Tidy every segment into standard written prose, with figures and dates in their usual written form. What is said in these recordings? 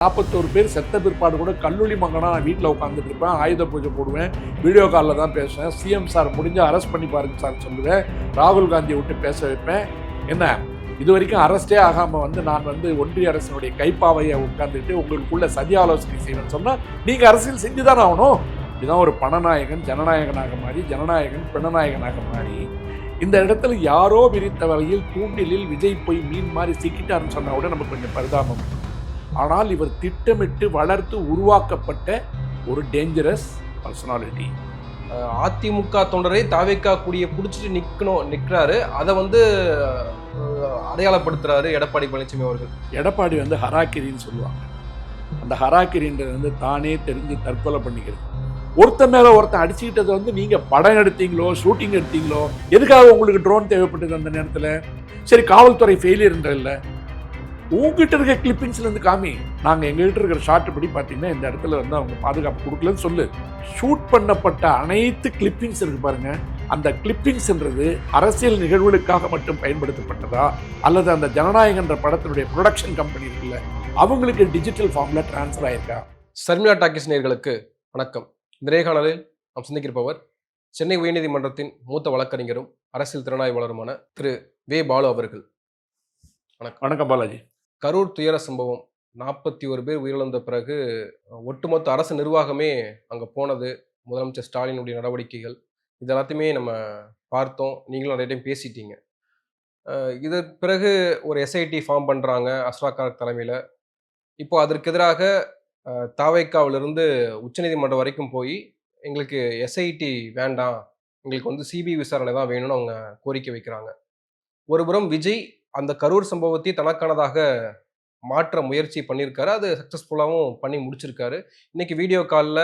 41 பேர் செத்த பிற்பாடு கூட கல்லூரி மகனா நான் வீட்டில் உட்காந்துட்டு இருப்பேன், ஆயுத பூஜை போடுவேன், வீடியோ காலில் தான் பேசுவேன், சிஎம் சார் முடிஞ்சு அரெஸ்ட் பண்ணி பாருங்க சார் சொல்லுவேன், ராகுல் காந்தியை விட்டு பேச வைப்பேன். என்ன இது வரைக்கும் அரெஸ்டே ஆகாமல் வந்து நான் வந்து ஒன்றிய அரசினுடைய கைப்பாவையை உட்காந்துட்டு உங்களுக்குள்ள சதி ஆலோசனை செய்வேன்னு சொன்னால் நீங்கள் அரசியல் செஞ்சு தானே ஆகணும். இதுதான் ஒரு பணநாயகன் ஜனநாயகனாக மாறி, ஜனநாயகன் பிணநாயகனாக மாறி இந்த இடத்துல யாரோ விரித்த வகையில் தூண்டிலில் விஜய் போய் மீன் மாதிரி சிக்கிட்டாருன்னு சொன்னா கூட நமக்கு கொஞ்சம் பரிதாபம். ஆனால் இவர் திட்டமிட்டு வளர்த்து உருவாக்கப்பட்ட ஒரு டேஞ்சரஸ் பர்சனாலிட்டி. அதிமுக தொண்டரை தாவேக்கா கூடிய பிடிச்சிட்டு நிற்கிறாரு. அதை வந்து அடையாளப்படுத்துறாரு எடப்பாடி பழனிசாமி அவர்கள். எடப்பாடி வந்து ஹராக்கிரின்னு சொல்லுவாங்க. அந்த ஹராக்கிரின்றது வந்து தானே தெரிஞ்சு தற்கொலை பண்ணிக்கிறது. ஒருத்தன் மேல ஒருத்தன் அடிச்சுக்கிட்டது வந்து நீங்க படம் எடுத்தீங்களோ ஷூட்டிங் எடுத்தீங்களோ, எதுக்காக உங்களுக்கு ட்ரோன் தேவைப்பட்டது அந்த நேரத்தில்? சரி, காவல்துறை ஃபெயிலியர்ன்ற இல்லை, உங்ககிட்ட இருக்க கிளிப்பிங்ஸ்ல இருந்து காமி. நாங்க எங்ககிட்ட இருக்கிற ஷார்ட் படி பாத்தீங்கன்னா இந்த இடத்துல வந்து அவங்க பாதுகாப்பு கொடுக்கலன்னு சொல்லு. ஷூட் பண்ணப்பட்ட அனைத்து கிளிப்பிங்ஸ் இருக்கு பாருங்க, அந்த கிளிப்பிங்ஸ்ன்றது அரசியல் நிகழ்வுகளுக்காக மட்டும் பயன்படுத்தப்பட்டதா அல்லது அந்த ஜனநாயகன்ற படத்தினுடைய ப்ரொடக்ஷன் கம்பெனி இருக்குல்ல அவங்களுக்கு டிஜிட்டல் ஃபார்ம்ல டிரான்ஸ்ஃபர் ஆயிருக்கா? சர்மிளா டாக்கீஸ் நேயர்களுக்கு வணக்கம். இந்த நேர்காணலில் நாம் சந்திக்கிருப்பவர் சென்னை உயர்நீதிமன்றத்தின் மூத்த வழக்கறிஞரும் அரசியல் திறனாய்வாளருமான திரு வே பாலு அவர்கள். வணக்கம் பாலாஜி. கரூர் துயர சம்பவம், 41 பேர் உயிரிழந்த பிறகு ஒட்டுமொத்த அரசு நிர்வாகமே அங்கே போனது, முதலமைச்சர் ஸ்டாலினுடைய நடவடிக்கைகள், இது எல்லாத்தையுமே நம்ம பார்த்தோம். நீங்களும் நிறைய டைம் பேசிட்டீங்க. இது பிறகு ஒரு எஸ்ஐடி ஃபார்ம் பண்ணுறாங்க அஸ்ராக் தலைமையில். இப்போ அதற்கு எதிராக தாவேக்காவிலிருந்து உச்சநீதிமன்றம் வரைக்கும் போய் எங்களுக்கு எஸ்ஐடி வேண்டாம், எங்களுக்கு வந்து சிபிஐ விசாரணை தான் வேணும்னு அவங்க கோரிக்கை வைக்கிறாங்க. ஒருபுறம் விஜய் அந்த கரூர் சம்பவத்தை தனக்கானதாக மாற்ற முயற்சி பண்ணியிருக்காரு. அது சக்ஸஸ்ஃபுல்லாகவும் பண்ணி முடிச்சிருக்காரு. இன்னைக்கு வீடியோ காலில்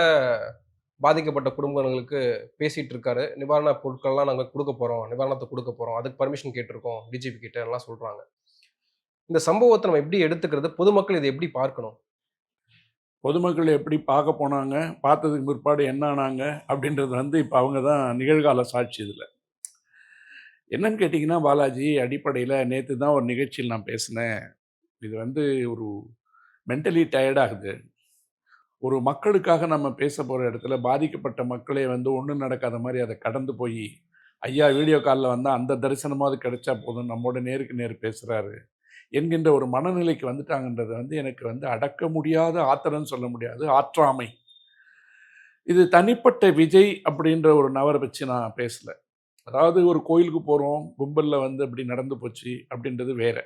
பாதிக்கப்பட்ட குடும்பங்களுக்கு பேசிகிட்டு இருக்காரு. நிவாரண பொருட்கள்லாம் நாங்கள் கொடுக்க போகிறோம், நிவாரணத்தை கொடுக்க போகிறோம், அதுக்கு பர்மிஷன் கேட்டிருக்கோம் டிஜிபி கிட்ட எல்லாம் சொல்கிறாங்க. இந்த சம்பவத்தை நம்ம எப்படி எடுத்துக்கிறது? பொதுமக்கள் இதை எப்படி பார்க்கணும்? பொதுமக்கள் எப்படி பார்க்க போனாங்க, பார்த்ததுக்கு பிற்பாடு என்ன ஆனாங்க அப்படின்றது வந்து இப்போ அவங்க தான் நிகழ்கால சாட்சி. இதில் என்னன்னு கேட்டிங்கன்னா பாலாஜி, அடிப்படையில் நேற்று தான் ஒரு நிகழ்ச்சியில் நான் பேசினேன். இது வந்து ஒரு மென்டலி டயர்டாகுது. ஒரு மக்களுக்காக நம்ம பேச போகிற இடத்துல பாதிக்கப்பட்ட மக்களே வந்து ஒன்றும் நடக்காத மாதிரி அதை கடந்து போய் ஐயா வீடியோ காலில் வந்தால் அந்த தரிசனமாவது கிடைச்சா போதும், நம்மோட நேருக்கு நேர் பேசுகிறாரு என்கின்ற ஒரு மனநிலைக்கு வந்துட்டாங்கன்றது வந்து எனக்கு வந்து அடக்க முடியாத ஆத்திரம்னு சொல்ல முடியாது, ஆற்றாமை. இது தனிப்பட்ட விஜய் அப்படின்ற ஒரு நபரை வச்சு நான் பேசலை. அதாவது ஒரு கோயிலுக்கு போகிறோம், கும்பலில் வந்து அப்படி நடந்து போச்சு அப்படின்றது வேற,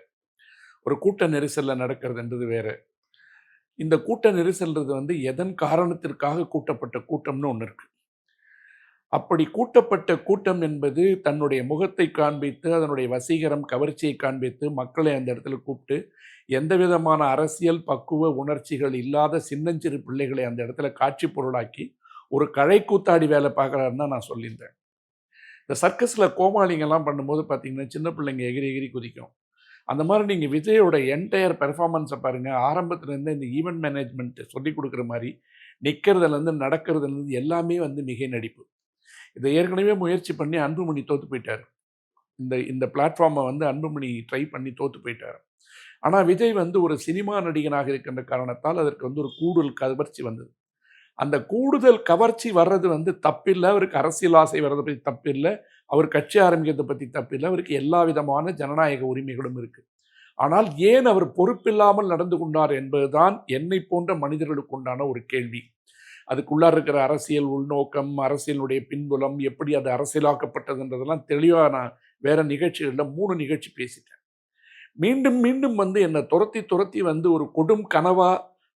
ஒரு கூட்ட நெரிசலில் நடக்கிறதுன்றது வேற. இந்த கூட்ட நெரிசல்ன்றது வந்து எதன் காரணத்திற்காக கூட்டப்பட்ட கூட்டம்னு ஒன்று இருக்கு. அப்படி கூட்டப்பட்ட கூட்டம் என்பது தன்னுடைய முகத்தை காண்பித்து அதனுடைய வசீகரம் கவர்ச்சியை காண்பித்து மக்களை அந்த இடத்துல கூப்பிட்டு எந்த விதமான அரசியல் பக்குவ உணர்ச்சிகள் இல்லாத சின்னஞ்சிறு பிள்ளைகளை அந்த இடத்துல காட்சி பொருளாக்கி ஒரு கழை கூத்தாடி வேலை பார்க்குறாருன்னு தான் நான் சொல்லியிருந்தேன். இந்த சர்க்கஸில் கோமாளிங்கெல்லாம் பண்ணும்போது பார்த்தீங்கன்னா சின்ன பிள்ளைங்க எகிரி எகிரி குதிக்கும். அந்த மாதிரி நீங்கள் விஜயோட என்டையர் பெர்ஃபார்மன்ஸை பாருங்கள். ஆரம்பத்துலேருந்து இந்த ஈவெண்ட் மேனேஜ்மெண்ட் சொல்லி கொடுக்குற மாதிரி நிற்கிறதுலேருந்து நடக்கிறதுலேருந்து எல்லாமே வந்து மிகை நடிப்பு. இதை ஏற்கனவே முயற்சி பண்ணி அன்புமணி தோற்று போயிட்டார். இந்த இந்த பிளாட்ஃபார்மை வந்து அன்புமணி ட்ரை பண்ணி தோற்று போயிட்டார். ஆனால் விஜய் வந்து ஒரு சினிமா நடிகனாக இருக்கின்ற காரணத்தால் அதற்கு வந்து ஒரு கூடுதல் கவர்ச்சி வந்தது. அந்த கூடுதல் கவர்ச்சி வர்றது வந்து தப்பில்லை, அவருக்கு அரசியல் ஆசை வர்றதை பற்றி தப்பில்லை, அவர் கட்சி ஆரம்பிக்கிறதை பற்றி தப்பில்லை, அவருக்கு எல்லா விதமான ஜனநாயக உரிமைகளும் இருக்குது. ஆனால் ஏன் அவர் பொறுப்பில்லாமல் நடந்து கொண்டார் என்பதுதான் என்னை போன்ற மனிதர்களுக்கு உண்டான ஒரு கேள்வி. அதுக்குள்ளார இருக்கிற அரசியல் உள்நோக்கம், அரசியலுடைய பின்புலம், எப்படி அது அரசியலாக்கப்பட்டதுன்றதெல்லாம் தெளிவாக நான் வேற நிகழ்ச்சிகளில் 3 நிகழ்ச்சி பேசிட்டேன். மீண்டும் மீண்டும் வந்து என்னை துரத்தி வந்து ஒரு கொடும் கனவா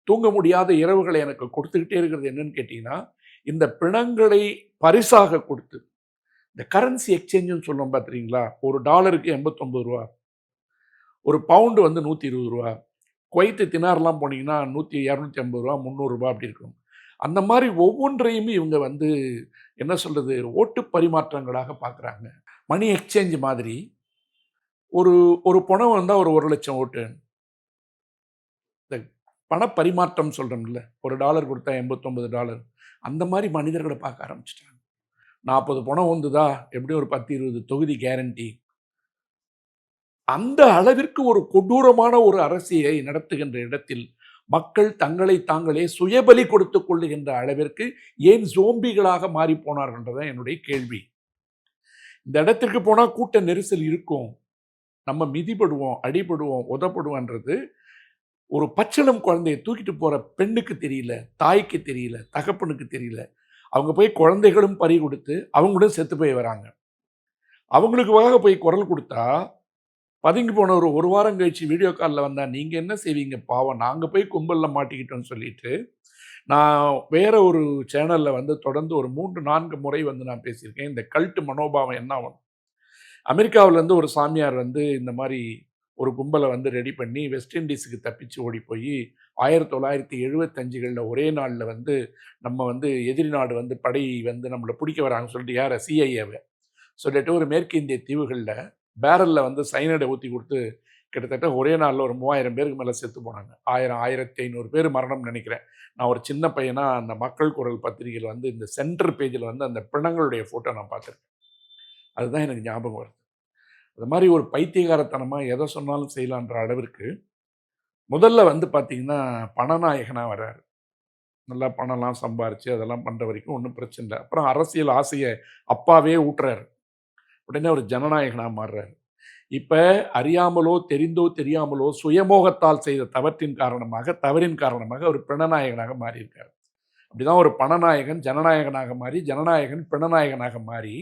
தூங்க முடியாத இரவுகளை எனக்கு கொடுத்துக்கிட்டே இருக்கிறது என்னன்னு கேட்டிங்கன்னா, இந்த பிணங்களை பரிசாக கொடுத்து இந்த கரன்சி எக்ஸ்சேஞ்சுன்னு சொல்லுவோம் பார்த்துறீங்களா, ஒரு டாலருக்கு 89 ரூபா, ஒரு பவுண்டு வந்து 120 ரூபா, குவைத்து தினார்லாம் போனீங்கன்னா 250 ரூபா 300 ரூபா அப்படி இருக்கும். அந்த மாதிரி ஒவ்வொன்றையுமே இவங்க வந்து என்ன சொல்கிறது, ஓட்டு பரிமாற்றங்களாக பார்க்குறாங்க. மணி எக்ஸ்சேஞ்ச் மாதிரி ஒரு ஒரு பணம் வந்தால் ஒரு 1,00,000 ஓட்டு. இந்த பணப்பரிமாற்றம் சொல்கிறோம்ல, ஒரு டாலர் கொடுத்தா 89 டாலர், அந்த மாதிரி மனிதர்களை பார்க்க ஆரம்பிச்சிட்டாங்க. 40 பணம் வந்துதா எப்படியும் ஒரு 10-20 தொகுதி கேரண்டி. அந்த அளவிற்கு ஒரு கொடூரமான ஒரு அரசியலை நடத்துகின்ற இடத்தில் மக்கள் தங்களை தாங்களே சுயபலி கொடுத்துக் கொள்ளுகின்ற அளவிற்கு ஏன் ஜோம்பிகளாக மாறி போனார்கள்ன்றதான் என்னுடைய கேள்வி. இந்த இடத்திற்கு போனா கூட்ட நெரிசல் இருக்கும், நம்ம மிதிப்படுவோம், அடிபடுவோம், உதப்படுவோன்றது ஒரு பச்சிளம் குழந்தையை தூக்கிட்டு போற பெண்ணுக்கு தெரியல, தாய்க்கு தெரியல, தகப்பனுக்கு தெரியல. அவங்க போய் குழந்தைகளும் பறி கொடுத்து அவங்களும் செத்து போய் வராங்க. அவங்களுக்காக போய் குரல் கொடுத்தா பதுங்கி போன ஒரு வாரம் கழிச்சு வீடியோ காலில் வந்தா நீங்க என்ன செய்வீங்க பாவம், நாங்க போய் கும்பல்ல மாட்டிக்கிட்டோம்னு சொல்லிட்டு நான் வேற ஒரு சேனல்ல வந்து தொடர்ந்து ஒரு 3-4 முறை வந்து நான் பேசியிருக்கேன். இந்த கல்ட் மனோபாவம் என்ன ஆகும். அமெரிக்காவிலேருந்து ஒரு சாமியார் வந்து இந்த மாதிரி ஒரு கும்பலை வந்து ரெடி பண்ணி வெஸ்ட் இண்டீஸுக்கு தப்பிச்சு ஓடி போய் 1975களில் ஒரே நாளில் வந்து நம்ம வந்து எதிரி நாடு வந்து படை வந்து நம்மளை பிடிக்க வராங்கன்னு சொல்லிட்டு யாரை சிஐஏவை சொல்லிட்டு ஒரு மேற்கு இந்திய தீவுகளில் பேரலில் வந்து சைனடை ஊற்றி கொடுத்து கிட்டத்தட்ட ஒரே நாளில் ஒரு 3000 பேருக்கு மேலே செத்து போனாங்க. 1500 பேர் மரணம் நினைக்கிறேன். நான் ஒரு சின்ன பையனாக அந்த மக்கள் குரல் பத்திரிகையில் வந்து இந்த சென்டர் பேஜில் வந்து அந்த பிணங்களுடைய ஃபோட்டோ நான் பார்த்துருக்கேன். அதுதான் எனக்கு ஞாபகம் வருது. அது மாதிரி ஒரு பைத்தியகாரத்தனமாக எதை சொன்னாலும் செய்யலான்ற அளவிற்கு முதல்ல வந்து பார்த்தீங்கன்னா பணநாயகனாக வர்றாரு. நல்லா பணம்லாம் சம்பாரித்து அதெல்லாம் பண்ணுற வரைக்கும் ஒன்றும் பிரச்சனை இல்லை. அப்புறம் அரசியல் ஆசையை அப்பாவே ஊட்டுறாரு. உடனே ஒரு ஜனநாயகனாக மாறுறாரு. இப்போ அறியாமலோ தெரிந்தோ தெரியாமலோ சுயமோகத்தால் செய்த தவறின் காரணமாக ஒரு பிணநாயகனாக மாறியிருக்காரு. அப்படிதான் ஒரு பணநாயகன் ஜனநாயகனாக மாறி, ஜனநாயகன் பிணநாயகனாக மாறி,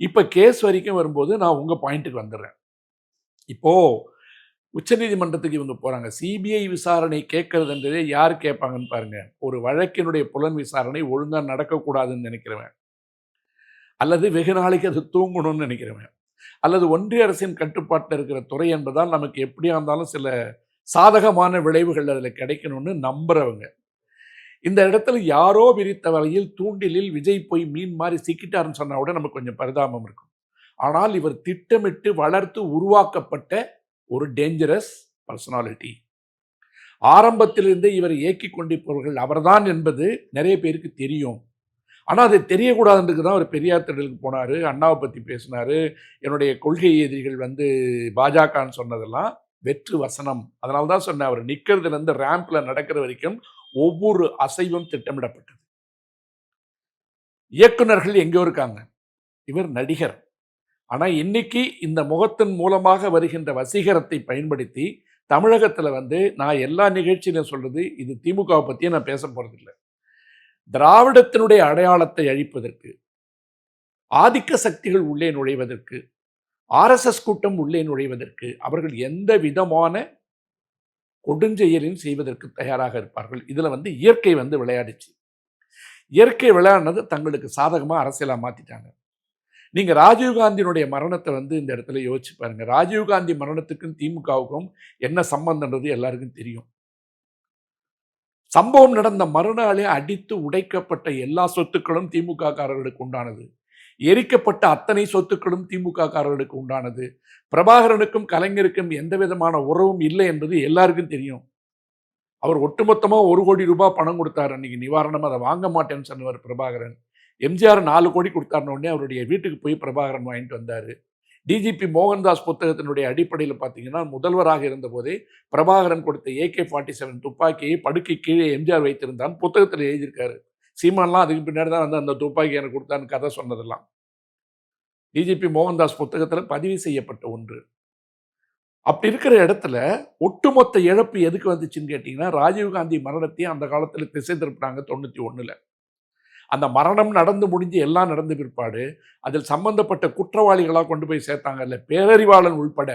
இப்போ கேஸ் வரைக்கும் வரும்போது நான் உங்கள் பாயிண்ட்டுக்கு வந்துடுறேன். இப்போது உச்சநீதிமன்றத்துக்கு இவங்க போகிறாங்க. சிபிஐ விசாரணை கேட்கறதுன்றதே யார் கேட்பாங்கன்னு பாருங்கள். ஒரு வழக்கினுடைய புலன் விசாரணை ஒழுங்காக நடக்கக்கூடாதுன்னு நினைக்கிறவன், அல்லது வெகு நாளைக்கு அது தூங்கணும்னு நினைக்கிறவன், அல்லது ஒன்றிய அரசின் கட்டுப்பாட்டில் இருக்கிற துறை என்பதால் நமக்கு எப்படியா இருந்தாலும் சில சாதகமான விளைவுகள் அதில் கிடைக்கணும்னு நம்புறவங்க. இந்த இடத்துல யாரோ விரித்த வலையில் தூண்டிலில் விஜய் போய் மீன் மாதிரி சிக்கிட்டாருன்னு சொன்னா கூட நமக்கு கொஞ்சம் பரிதாபம் இருக்கும். ஆனால் இவர் திட்டமிட்டு வளர்த்து உருவாக்கப்பட்ட ஒரு டேஞ்சரஸ் பர்சனாலிட்டி. ஆரம்பத்திலிருந்தே இவரை இயக்கிக் கொண்டிருப்பவர்கள் அவர்தான் என்பது நிறைய பேருக்கு தெரியும். ஆனால் அது தெரியக்கூடாதுன்றதுக்கு தான் அவர் பெரியார் திடலுக்கு போனார், அண்ணாவை பற்றி பேசினார். என்னுடைய கொள்கை எதிரிகள் வந்து பாஜகன்னு சொன்னதெல்லாம் வெற்று வசனம். அதனால தான் சொன்னேன், அவர் நிற்கிறதுலேருந்து ரேம்பில் நடக்கிற வரைக்கும் ஒவ்வொரு அசைவும் திட்டமிடப்பட்டது. இயக்குனர்கள் எங்கேயோ இருக்காங்க, இவர் நடிகர். ஆனால் இன்னைக்கு இந்த முகத்தின் மூலமாக வருகின்ற வசீகரத்தை பயன்படுத்தி தமிழகத்தில் வந்து நான் எல்லா நிகழ்ச்சியிலும் சொல்றது, இது திமுகவை பற்றியே நான் பேச போகிறதில்லை. திராவிடத்தினுடைய அடையாளத்தை அழிப்பதற்கு, ஆதிக்க சக்திகள் உள்ளே நுழைவதற்கு, ஆர்எஸ்எஸ் கூட்டம் உள்ளே நுழைவதற்கு அவர்கள் எந்த விதமான கொடுஞ்செயலையும் செய்வதற்கு தயாராக இருப்பார்கள். இதில் வந்து இயற்கை வந்து விளையாடிச்சு. இயற்கை விளையாடினது தங்களுக்கு சாதகமாக அரசியலாக மாற்றிட்டாங்க. நீங்கள் ராஜீவ்காந்தியினுடைய மரணத்தை வந்து இந்த இடத்துல யோசிச்சு பாருங்க. ராஜீவ்காந்தி மரணத்துக்கும் திமுகவுக்கும் என்ன சம்பந்தம்ன்றது எல்லாருக்கும் தெரியும். சம்பவம் நடந்த மறுநாளே அடித்து உடைக்கப்பட்ட எல்லா சொத்துக்களும் திமுக காரர்களுக்கு உண்டானது. எரிக்கப்பட்ட அத்தனை சொத்துக்களும் திமுக காரர்களுக்கு உண்டானது. பிரபாகரனுக்கும் கலைஞருக்கும் எந்த விதமான உறவும் இல்லை என்பது எல்லாருக்கும் தெரியும். அவர் ஒட்டுமொத்தமாக 1 கோடி ரூபாய் பணம் கொடுத்தார் அன்னைக்கு நிவாரணம், அதை வாங்க மாட்டேன்னு சொன்னவர் பிரபாகரன். எம்ஜிஆர் 4 கோடி கொடுத்தாருன உடனே அவருடைய வீட்டுக்கு போய் பிரபாகரன் வாங்கிட்டு வந்தார். டிஜிபி மோகன்தாஸ் புத்தகத்தினுடைய அடிப்படையில் பார்த்தீங்கன்னா முதல்வராக இருந்த போதே பிரபாகரன் கொடுத்த AK-47 துப்பாக்கியை படுக்கை கீழே எம்ஜிஆர் வைத்திருந்தான் புத்தகத்தில் எழுதியிருக்காரு. சீமான்லாம் அதுக்கு பின்னாடி தான் வந்து அந்த துப்பாக்கி எனக்கு கொடுத்தான்னு கதை சொன்னதெல்லாம் டிஜிபி மோகன்தாஸ் புத்தகத்தில் பதிவு செய்யப்பட்ட ஒன்று. அப்படி இருக்கிற இடத்துல ஒட்டுமொத்த இழப்பு எதுக்கு வந்துச்சுன்னு கேட்டிங்கன்னா, ராஜீவ்காந்தி மரணத்தையும் அந்த காலத்தில் திசை திருப்பினாங்க 91ல். அந்த மரணம் நடந்து முடிஞ்சு எல்லாம் நடந்த பிற்பாடு அதில் சம்பந்தப்பட்ட குற்றவாளிகளாக கொண்டு போய் சேர்த்தாங்கல்ல, பேரறிவாளன் உள்பட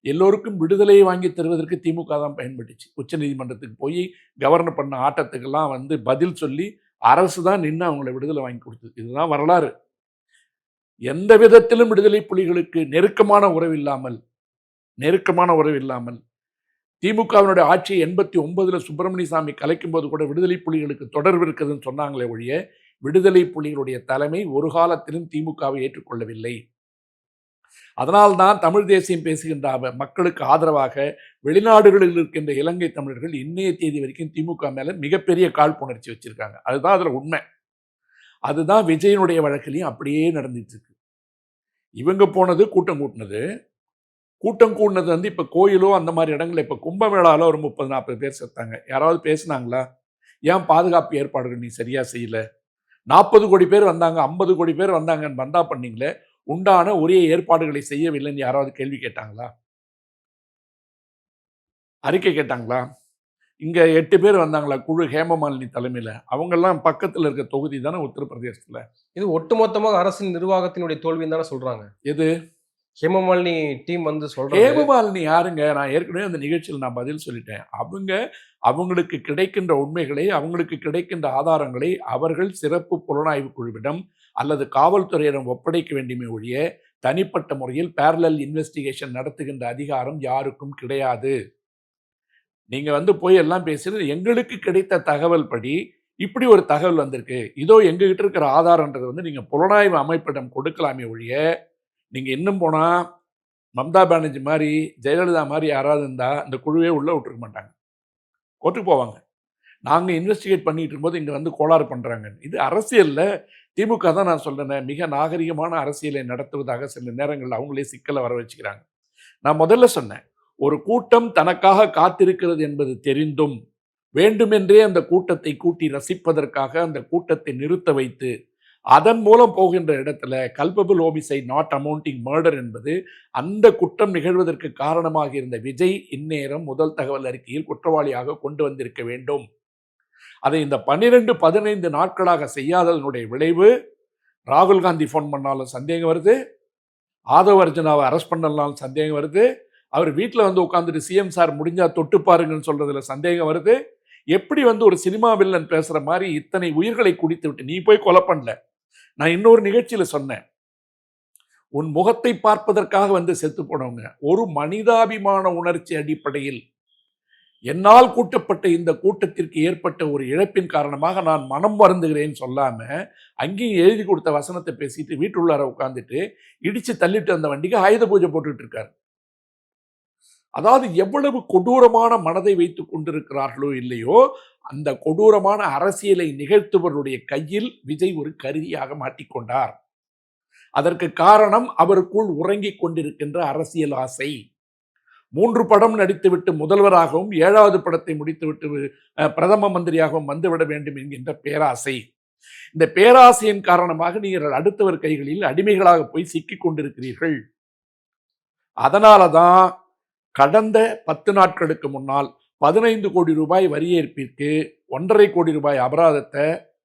எல்லோருக்கும் விடுதலையை வாங்கி தருவதற்கு திமுக தான் பயன்பட்டுச்சு. உச்சநீதிமன்றத்துக்கு போய் கவர்னர் பண்ண ஆட்டத்துக்கெல்லாம் வந்து பதில் சொல்லி அரசு தான் நின்று அவங்களை விடுதலை வாங்கி கொடுத்தது. இதுதான் வரலாறு. எந்த விதத்திலும் விடுதலை புலிகளுக்கு நெருக்கமான உறவு இல்லாமல் திமுகவினுடைய ஆட்சி 89ல் சுப்பிரமணிய சாமி கலைக்கும் போது கூட விடுதலை புலிகளுக்கு தொடர்பு இருக்குதுன்னு சொன்னாங்களே ஒழிய விடுதலை புலிகளுடைய தலைமை ஒரு காலத்திலும் திமுகவை ஏற்றுக்கொள்ளவில்லை. அதனால்தான் தமிழ் தேசியம் பேசுகின்ற மக்களுக்கு ஆதரவாக வெளிநாடுகளில் இருக்கின்ற இலங்கை தமிழர்கள் இன்னைய தேதி வரைக்கும் திமுக மேல மிகப்பெரிய காழ்ப்புணர்ச்சி வச்சிருக்காங்க. அதுதான் அதுல உண்மை. அதுதான் விஜயனுடைய வழக்கிலையும் அப்படியே நடந்துட்டு இருக்கு. இவங்க போனது கூட்டம் கூட்டினது, கூட்டம் கூடினது வந்து இப்போ கோயிலோ அந்த மாதிரி இடங்கள்ல இப்போ கும்பமேளாவில் ஒரு 30-40 பேர் செத்தாங்க. யாராவது பேசுனாங்களா? ஏன் பாதுகாப்பு ஏற்பாடுகள் நீ சரியா செய்யல? 40 கோடி பேர் வந்தாங்க, 50 கோடி பேர் வந்தாங்கன்னு பந்தா பண்ணீங்களே, உண்டான உரிய ஏற்பாடுகளை செய்யவில்லைன்னு யாராவது கேள்வி கேட்டாங்களா? அறிக்கை கேட்டாங்களா? இங்க 8 பேர் வந்தாங்களா குழு ஹேமமாலினி தலைமையில? அவங்கெல்லாம் பக்கத்துல இருக்க தொகுதி தானே உத்தரப்பிரதேசத்துல. இது ஒட்டுமொத்தமாக அரசின் நிர்வாகத்தினுடைய தோல்வின்னு தானே சொல்றாங்க. எது? ஹேமமாலினி டீம் வந்து சொல்றது. ஹேமமாலினி யாருங்க? நான் ஏற்கனவே அந்த நிகழ்ச்சியில் நான் பதில் சொல்லிட்டேன். அவங்களுக்கு கிடைக்கின்ற உண்மைகளை, அவங்களுக்கு கிடைக்கின்ற ஆதாரங்களை அவர்கள் சிறப்பு புலனாய்வு குழுவிடம் அல்லது காவல்துறையிடம் ஒப்படைக்க வேண்டுமே ஒழிய, தனிப்பட்ட முறையில் பேரலல் இன்வெஸ்டிகேஷன் நடத்துகின்ற அதிகாரம் யாருக்கும் கிடையாது. நீங்க வந்து போய் எல்லாம் பேசுறது எங்களுக்கு கிடைத்த தகவல் படி இப்படி ஒரு தகவல் வந்திருக்கு. இதோ எங்ககிட்ட இருக்கிற ஆதாரம்ன்றது வந்து நீங்க புலனாய்வு அமைப்பிடம் கொடுக்கலாமே ஒழிய, நீங்க இன்னும் போனா மம்தா பானர்ஜி மாரி, ஜெயலலிதா மாரி யாராவது இருந்தா இந்த குழுவே உள்ள விட்டுருக்க மாட்டாங்க. கோர்ட்டுக்கு போவாங்க. நாங்க இன்வெஸ்டிகேட் பண்ணிட்டு இருக்கும்போது இங்க வந்து கோளாறு பண்றாங்கன்னு. இது அரசியல்ல திமுக தான் நான் சொல்றேனே, மிக நாகரிகமான அரசியலை நடத்துவதாக சில நேரங்கள்ல அவங்களே சிக்கல வர வச்சுக்கிறாங்க. நான் முதல்ல சொன்னேன். ஒரு கூட்டம் தனக்காக காத்திருக்கிறது என்பது தெரிந்தும், வேண்டுமென்றே அந்த கூட்டத்தை கூட்டி ரசிப்பதற்காக அந்த கூட்டத்தை நிறுத்த வைத்து, அதன் மூலம் போகின்ற இடத்துல culpable homicide not amounting murder என்பது அந்த குற்றம் நிகழ்வதற்கு காரணமாக இருந்த விஜய் இந்நேரம் முதல் தகவல் அறிக்கையில் குற்றவாளியாக கொண்டு வந்திருக்க வேண்டும். அதை இந்த 12, 15 நாட்களாக செய்யாததனுடைய விளைவு, ராகுல் காந்தி ஃபோன் பண்ணாலும் சந்தேகம் வருது, ஆதவ் அர்ஜுனாவை அரெஸ்ட் பண்ணலாம் சந்தேகம் வருது, அவர் வீட்டில் வந்து உட்காந்துட்டு சிஎம் சார் முடிஞ்சா தொட்டு பாருங்கன்னு சொல்றதுல சந்தேகம் வருது. எப்படி வந்து ஒரு சினிமா வில்லன் பேசுற மாதிரி இத்தனை உயிர்களை குடித்து விட்டு நீ போய் கொலை பண்ணல. நான் இன்னொரு நிகழ்ச்சியில சொன்னேன், உன் முகத்தை பார்ப்பதற்காக வந்து செத்து போனவங்க ஒரு மனிதாபிமான உணர்ச்சி அடிப்படையில் என்னால் கூட்டப்பட்ட இந்த கூட்டத்திற்கு ஏற்பட்ட ஒரு இழப்பின் காரணமாக நான் மனம் வருந்துகிறேன் சொல்லாம, அங்கேயும் எழுதி கொடுத்த வசனத்தை பேசிட்டு வீட்டுள்ளார உட்காந்துட்டு இடிச்சு தள்ளிட்டு அந்த வண்டிக்கு ஆயுத பூஜை போட்டுட்டு இருக்காரு. அதாவது எவ்வளவு கொடூரமான மனதை வைத்துக் கொண்டிருக்கிறார்களோ இல்லையோ, அந்த கொடூரமான அரசியலை நிகழ்த்துவருடைய கையில் விஜய் ஒரு கருவியாக மாட்டிக்கொண்டார். அதற்கு காரணம் அவருக்குள் உறங்கிக் கொண்டிருக்கின்ற அரசியல் ஆசை. 3 படம் நடித்துவிட்டு முதல்வராகவும் 7வது படத்தை முடித்துவிட்டு பிரதம மந்திரியாகவும் வந்துவிட வேண்டும் என்கின்ற பேராசை. இந்த பேராசையின் காரணமாக நீங்கள் அடுத்தவர் கைகளில் அடிமைகளாக போய் சிக்கிக் கொண்டிருக்கிறீர்கள். அதனாலதான் கடந்த 10 நாட்களுக்கு முன்னால் 15 கோடி ரூபாய் வரி ஏற்பிற்கு 1.5 கோடி ரூபாய் அபராதத்தை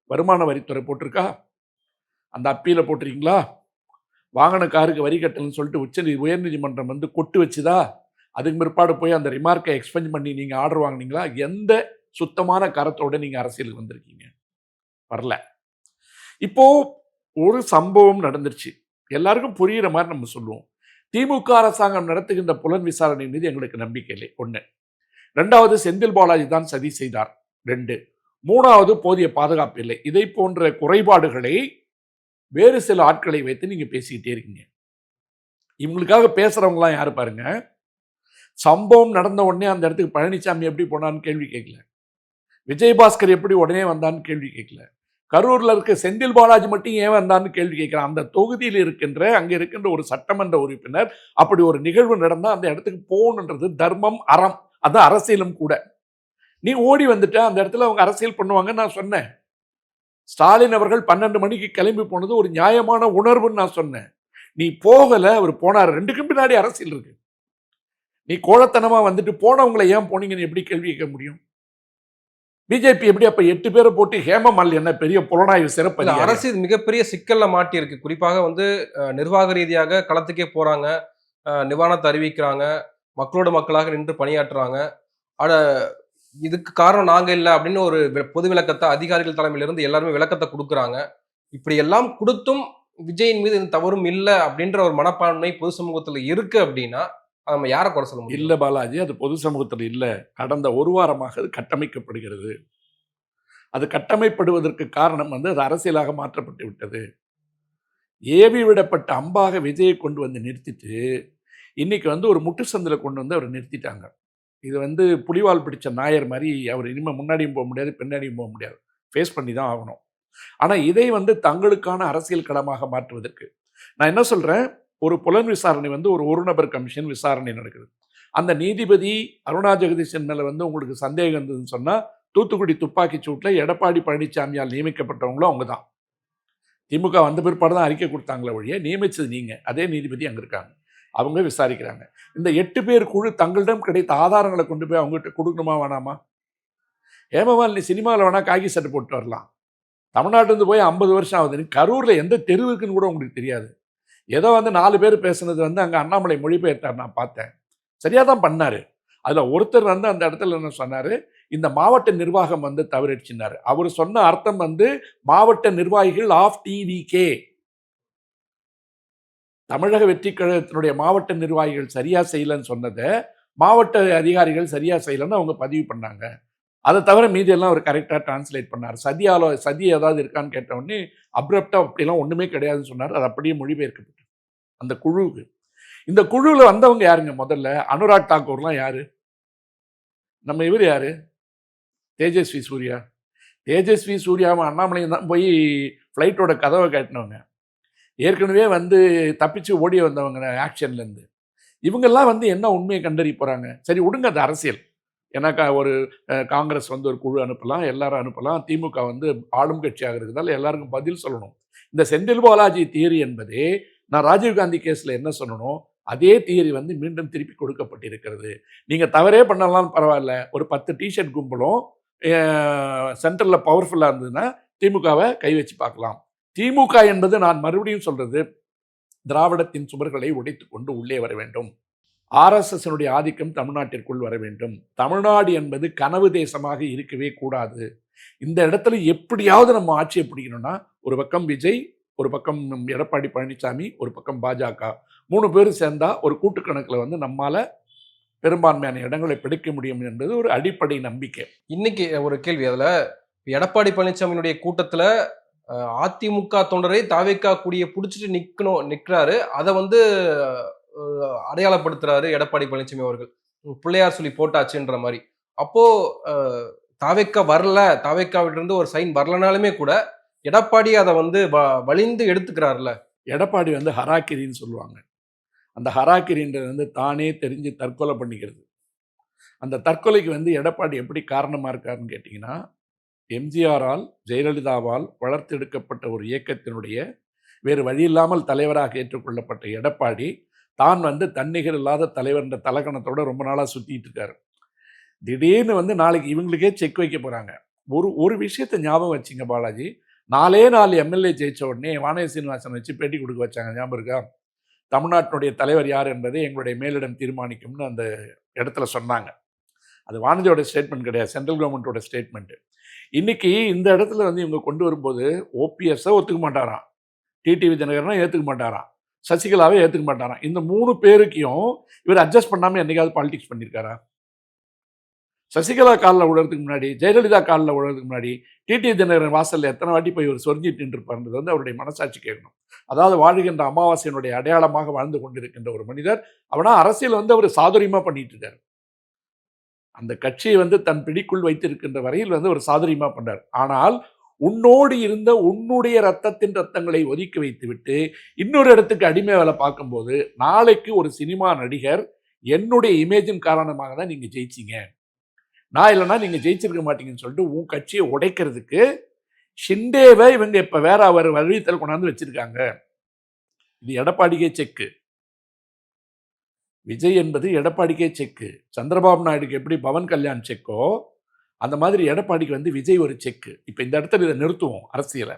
வருமான வரித்துறை போட்டிருக்கா? அந்த அப்பீல போட்டிருக்கீங்களா? வாகன காருக்கு வரி கட்டலன்னு சொல்லிட்டு உயர்நீதிமன்றம் வந்து கொட்டு வச்சுதா? அதுக்கு பிற்பாடு போய் அந்த ரிமார்க்கை எக்ஸ்பெஞ்ச் பண்ணி நீங்க ஆர்டர் வாங்கினீங்களா? எந்த சுத்தமான கரத்தோட நீங்க அரசியலுக்கு வந்திருக்கீங்க? வரல. இப்போ ஒரு சம்பவம் நடந்துருச்சு. எல்லாருக்கும் புரியுற மாதிரி நம்ம சொல்லுவோம். திமுக அரசாங்கம் நடத்துகின்ற புலன் விசாரணை மீது எங்களுக்கு நம்பிக்கை இல்லை. 1. 2வது செந்தில் பாலாஜி தான் சதி செய்தார். 2. 3வது போதிய பாதுகாப்பு இல்லை. இதை போன்ற குறைபாடுகளை வேறு சில ஆட்களை வைத்து நீங்க பேசிக்கிட்டே இருக்கீங்க. இவங்களுக்காக பேசுறவங்களாம் யாரு பாருங்க. சம்பவம் நடந்த உடனே அந்த இடத்துக்கு பழனிசாமி எப்படி போனான்னு கேள்வி கேட்கல. விஜயபாஸ்கர் எப்படி உடனே வந்தான்னு கேள்வி கேட்கல. கரூர்ல இருக்க செந்தில் பாலாஜி மட்டும் ஏன் வந்தான்னு கேள்வி கேட்கிறான். அந்த தொகுதியில் அங்க இருக்கின்ற ஒரு சட்டமன்ற உறுப்பினர் அப்படி ஒரு நிகழ்வு நடந்தா அந்த இடத்துக்கு போகணுன்றது தர்மம், அறம், அது அரசியலும் கூட. நீ ஓடி வந்துட்ட, அந்த இடத்துல அவங்க அரசியல் பண்ணுவாங்கன்னு நான் சொன்னேன். ஸ்டாலின் அவர்கள் 12 மணிக்கு கிளம்பி போனது ஒரு நியாயமான உணர்வுன்னு நான் சொன்னேன். நீ போகல, அவர் போனார். 2க்கும் பின்னாடி அரசியல் இருக்கு. நீ கோழத்தனமா வந்துட்டு போனவங்களை ஏன் போனீங்கன்னு எப்படி கேள்வி கேட்க முடியும்? பிஜேபி எப்படி அப்ப 8 பேரை போட்டு ஹேமமாலினி என்ன பெரிய புலனாய்வு சிறப்பு அரசு மிகப்பெரிய சிக்கல்ல மாட்டி இருக்கு. குறிப்பாக வந்து நிர்வாக ரீதியாக களத்துக்கே போறாங்க, நிவாரணத்தை அறிவிக்கிறாங்க, மக்களோட மக்களாக நின்று பணியாற்றுறாங்க. ஆனா இதுக்கு காரணம் நாங்க இல்ல அப்படின்னு ஒரு பொது விளக்கத்தை அதிகாரிகள் தலைமையிலிருந்து எல்லாருமே விளக்கத்தை கொடுக்குறாங்க. இப்படி எல்லாம் கொடுத்தும் விஜயின் மீது தவறும் இல்ல அப்படின்ற ஒரு மனப்பான்மை பொது சமூகத்துல இருக்கு அப்படின்னா நம்ம யாரை குறை சொல்ல முடியும்? இல்ல பாலாஜி, அது பொது சமூகத்தில் இல்ல. கடந்த ஒரு வாரமாக அது கட்டமைக்கப்படுகிறது. அது கட்டமைப்படுவதற்கு காரணம் வந்து அது அரசியலாக மாற்றப்பட்டு விட்டது. ஏவி விடப்பட்ட அம்பாக விஜயை கொண்டு வந்து நிறுத்திட்டு இன்னைக்கு வந்து ஒரு முட்டு சந்தில கொண்டு வந்து அவர் நிறுத்திட்டாங்க. இது வந்து புலிவால் பிடிச்ச நாயர் மாதிரி அவர் இனிமேல் முன்னாடியும் போக முடியாது, பின்னாடியும் போக முடியாது. ஃபேஸ் பண்ணி தான் ஆகணும். ஆனால் இதை வந்து தங்களுக்கான அரசியல் களமாக மாற்றுவதற்கு நான் என்ன சொல்றேன், ஒரு புலன் விசாரணை வந்து ஒரு நபர் கமிஷன் விசாரணை நடக்குது. அந்த நீதிபதி அருணா ஜெகதீசன் மேல வந்து உங்களுக்கு சந்தேகம் இருந்ததுன்னு சொன்னா, தூத்துக்குடி துப்பாக்கிச் சூட்ல எடப்பாடி பழனிசாமியால் நியமிக்கப்பட்டவங்களும் அவங்க தான். திமுக வந்த பிற்பாடு தான் அறிக்கை கொடுத்தாங்களே ஒழிய, நியமிச்சது நீங்க. அதே நீதிபதி அங்க இருக்காங்க. அவங்க விசாரிக்கிறாங்க. இந்த 8 பேர் குழு தங்களிடம் கிடைத்த ஆதாரங்களை கொண்டு போய் அவங்ககிட்ட குடுக்கணுமா வேணாமா? ஹேமமாலினி சினிமாவில் வேணா காக்கி சட்டை போட்டு வரலாம். தமிழ்நாட்டிலிருந்து போய் 50 வருஷம் ஆகுது. கரூர்ல எந்த தெரு இருக்குன்னு கூட உங்களுக்கு தெரியாது. ஏதோ வந்து 4 பேர் பேசுனது வந்து அங்க அண்ணாமலை மொழிபெயர்த்தார், நான் பார்த்தேன். சரியா தான் பண்ணாரு. அதுல ஒருத்தர் வந்து அந்த இடத்துல என்ன சொன்னாரு, இந்த மாவட்ட நிர்வாகம் வந்து தவறிடுச்சுன்னாரு. அவரு சொன்ன அர்த்தம் வந்து மாவட்ட நிர்வாகிகள் ஆஃப் டிவிகே, தமிழக வெற்றிக் கழகத்தினுடைய மாவட்ட நிர்வாகிகள் சரியா செய்யலன்னு சொன்னத, மாவட்ட அதிகாரிகள் சரியா செய்யலன்னு அவங்க பதிவு பண்ணாங்க. அதை தவிர மீதி எல்லாம் அவர் கரெக்டா டிரான்ஸ்லேட் பண்ணார். சதி ஏதாவது இருக்கான்னு கேட்ட உடனே அப்ரப்டா அப்படிலாம் ஒண்ணுமே கிடையாதுன்னு சொன்னார். அது அப்படியே மொழிபெயர்க்கப்பட்டது அந்த குழுவுக்கு. இந்த குழுவில் வந்தவங்க யாருங்க? முதல்ல அனுராக் தாக்கூர்லாம் யாரு? நம்ம இவர் யாரு? தேஜஸ்வி சூர்யா. தேஜஸ்வி சூர்யாவும் அண்ணாமலையும் தான் போய் ஃப்ளைட்டோட கதவை காட்டினவங்க. ஏற்கனவே வந்து தப்பிச்சு ஓடி வந்தவங்க ஆக்ஷன்லேருந்து. இவங்கெல்லாம் வந்து என்ன உண்மையை கண்டறிய போகிறாங்க? சரி விடுங்க, அது அரசியல். ஏன்னா ஒரு காங்கிரஸ் வந்து ஒரு குழு அனுப்பலாம், எல்லாரும் அனுப்பலாம். திமுக வந்து ஆளும் கட்சியாக இருக்கிறதால எல்லாருக்கும் பதில் சொல்லணும். இந்த செந்தில் பாலாஜி தியரி என்பதே, நான் ராஜீவ்காந்தி கேஸில் என்ன சொல்லணும், அதே தியரி வந்து மீண்டும் திருப்பி கொடுக்கப்பட்டிருக்கிறது. நீங்கள் தவறே பண்ணலாம் பரவாயில்ல, ஒரு 10 டிஷர்ட் கும்பலும் சென்ட்ரலில் பவர்ஃபுல்லாக இருந்ததுன்னா திமுகவை கை வச்சு பார்க்கலாம். திமுக என்பது, நான் மறுபடியும் சொல்றது, திராவிடத்தின் சுவர்களை உடைத்து கொண்டு உள்ளே வர வேண்டும். ஆர்எஸ்எஸ்னுடைய ஆதிக்கம் தமிழ்நாட்டிற்குள் வர வேண்டும். தமிழ்நாடு என்பது கனவு தேசமாக இருக்கவே கூடாது. இந்த இடத்துல எப்படியாவது நம்ம ஆட்சியை பிடிக்கணும்னா, ஒரு பக்கம் விஜய், ஒரு பக்கம் எடப்பாடி பழனிசாமி, ஒரு பக்கம் பாஜக, 3 பேரும் சேர்ந்தா ஒரு கூட்டுக்கணக்கில் வந்து நம்மால பெரும்பான்மையான இடங்களை பிடிக்க முடியும் என்பது ஒரு அடிப்படை நம்பிக்கை. இன்னைக்கு ஒரு கேள்வி, அதுல எடப்பாடி பழனிசாமியினுடைய கூட்டத்துல அதிமுக தொண்டரை தாவேக்கா கூடிய பிடிச்சிட்டு நிக்கிறாரு. அதை வந்து அடையாளப்படுத்துறாரு எடப்பாடி பழனிசாமி அவர்கள். பிள்ளையார் சொல்லி போட்டாச்சுன்ற மாதிரி. அப்போ தாவேக்கா வரல, தாவேக்காவிட்ட இருந்து ஒரு சைன் வரலனாலுமே கூட எடப்பாடி அதை வந்து வலிந்து எடுத்துக்கிறாருல. எடப்பாடி வந்து ஹராக்கிரின்னு சொல்லுவாங்க. அந்த ஹராக்கிரின்றது வந்து தானே தெரிஞ்சு தற்கொலை பண்ணிக்கிறது. அந்த தற்கொலைக்கு வந்து எடப்பாடி எப்படி காரணமா இருக்காருன்னு கேட்டிங்கன்னா, எம்ஜிஆரால், ஜெயலலிதாவால் வளர்த்தெடுக்கப்பட்ட ஒரு இயக்கத்தினுடைய வேறு வழியில்லாமல் தலைவராக ஏற்றுக்கொள்ளப்பட்ட எடப்பாடி தான் வந்து தன்னிகர் இல்லாத தலைவர் என்ற தலகணத்தோட ரொம்ப நாளாக சுற்றிட்டு இருக்காரு. திடீர்னு வந்து நாளைக்கு இவங்களுக்கே செக் வைக்க போகிறாங்க. ஒரு விஷயத்தை ஞாபகம் வச்சிங்க பாலாஜி, 4 எம்எல்ஏ ஜெயிச்ச உடனே வானதி சீனிவாசன் வச்சு பேட்டி கொடுக்க வச்சாங்க, ஞாபகம் இருக்கா? தமிழ்நாட்டினுடைய தலைவர் யார் என்பதை எங்களுடைய மேலிடம் தீர்மானிக்கும்னு அந்த இடத்துல சொன்னாங்க. அது வானதியோட ஸ்டேட்மெண்ட் கிடையாது, சென்ட்ரல் கவர்மெண்ட்டோட ஸ்டேட்மெண்ட். இன்னைக்கு இந்த இடத்துல வந்து இவங்க கொண்டு வரும்போது ஓபிஎஸ்ஸை ஒத்துக்க மாட்டாராம், டிடிவி தினகரனை ஏற்றுக்க மாட்டாராம், சசிகலாவை ஏற்றுக்க மாட்டாராம். இந்த 3 பேருக்கையும் இவர் அட்ஜஸ்ட் பண்ணாமல் என்னைக்காவது பாலிடிக்ஸ் பண்ணியிருக்காரா? சசிகலா காலில் விழுறதுக்கு முன்னாடி, ஜெயலலிதா காலில் விழுறதுக்கு முன்னாடி டிடிவி தினகரன் வாசலில் எத்தனை வாட்டி போய் இவர் சொரிஞ்சிட்டு இருப்பார்ன்றது வந்து அவருடைய மனசாட்சி கேட்கணும். அதாவது வாழ்கின்ற அமாவாசையினுடைய அடையாளமாக வாழ்ந்து கொண்டிருக்கின்ற ஒரு மனிதர், அவனா அரசியல் வந்து அவர் சாதுரியமாக பண்ணிட்டு இருக்காரு. அந்த கட்சியை வந்து தன் பிடிக்குள் வைத்திருக்கின்ற வரையில் வந்து ஒரு சாதுரியமாக பண்ணார். ஆனால் உன்னோடு இருந்த உன்னுடைய ரத்தங்களை ஒதுக்கி வைத்துவிட்டு இன்னொரு இடத்துக்கு அடிமை வேலை பார்க்கும்போது, நாளைக்கு ஒரு சினிமா நடிகர் என்னுடைய இமேஜின் காரணமாக தான் நீங்க ஜெயிச்சிங்க, நான் இல்லைன்னா நீங்க ஜெயிச்சிருக்க மாட்டீங்கன்னு சொல்லிட்டு உன் கட்சியை உடைக்கிறதுக்கு ஷிண்டேவை இவங்க இப்ப வேற அவர் வழித்தல் கொண்டாந்து வச்சிருக்காங்க. இது எடப்பாடிக்கே செக்கு. விஜய் என்பது எடப்பாடிக்கே செக்கு. சந்திரபாபு நாயுடுக்கு எப்படி பவன் கல்யாண் செக்கோ, அந்த மாதிரி எடப்பாடிக்கு வந்து விஜய் ஒரு செக்கு. இப்போ இந்த இடத்துல இதை நிறுத்துவோம் அரசியலை.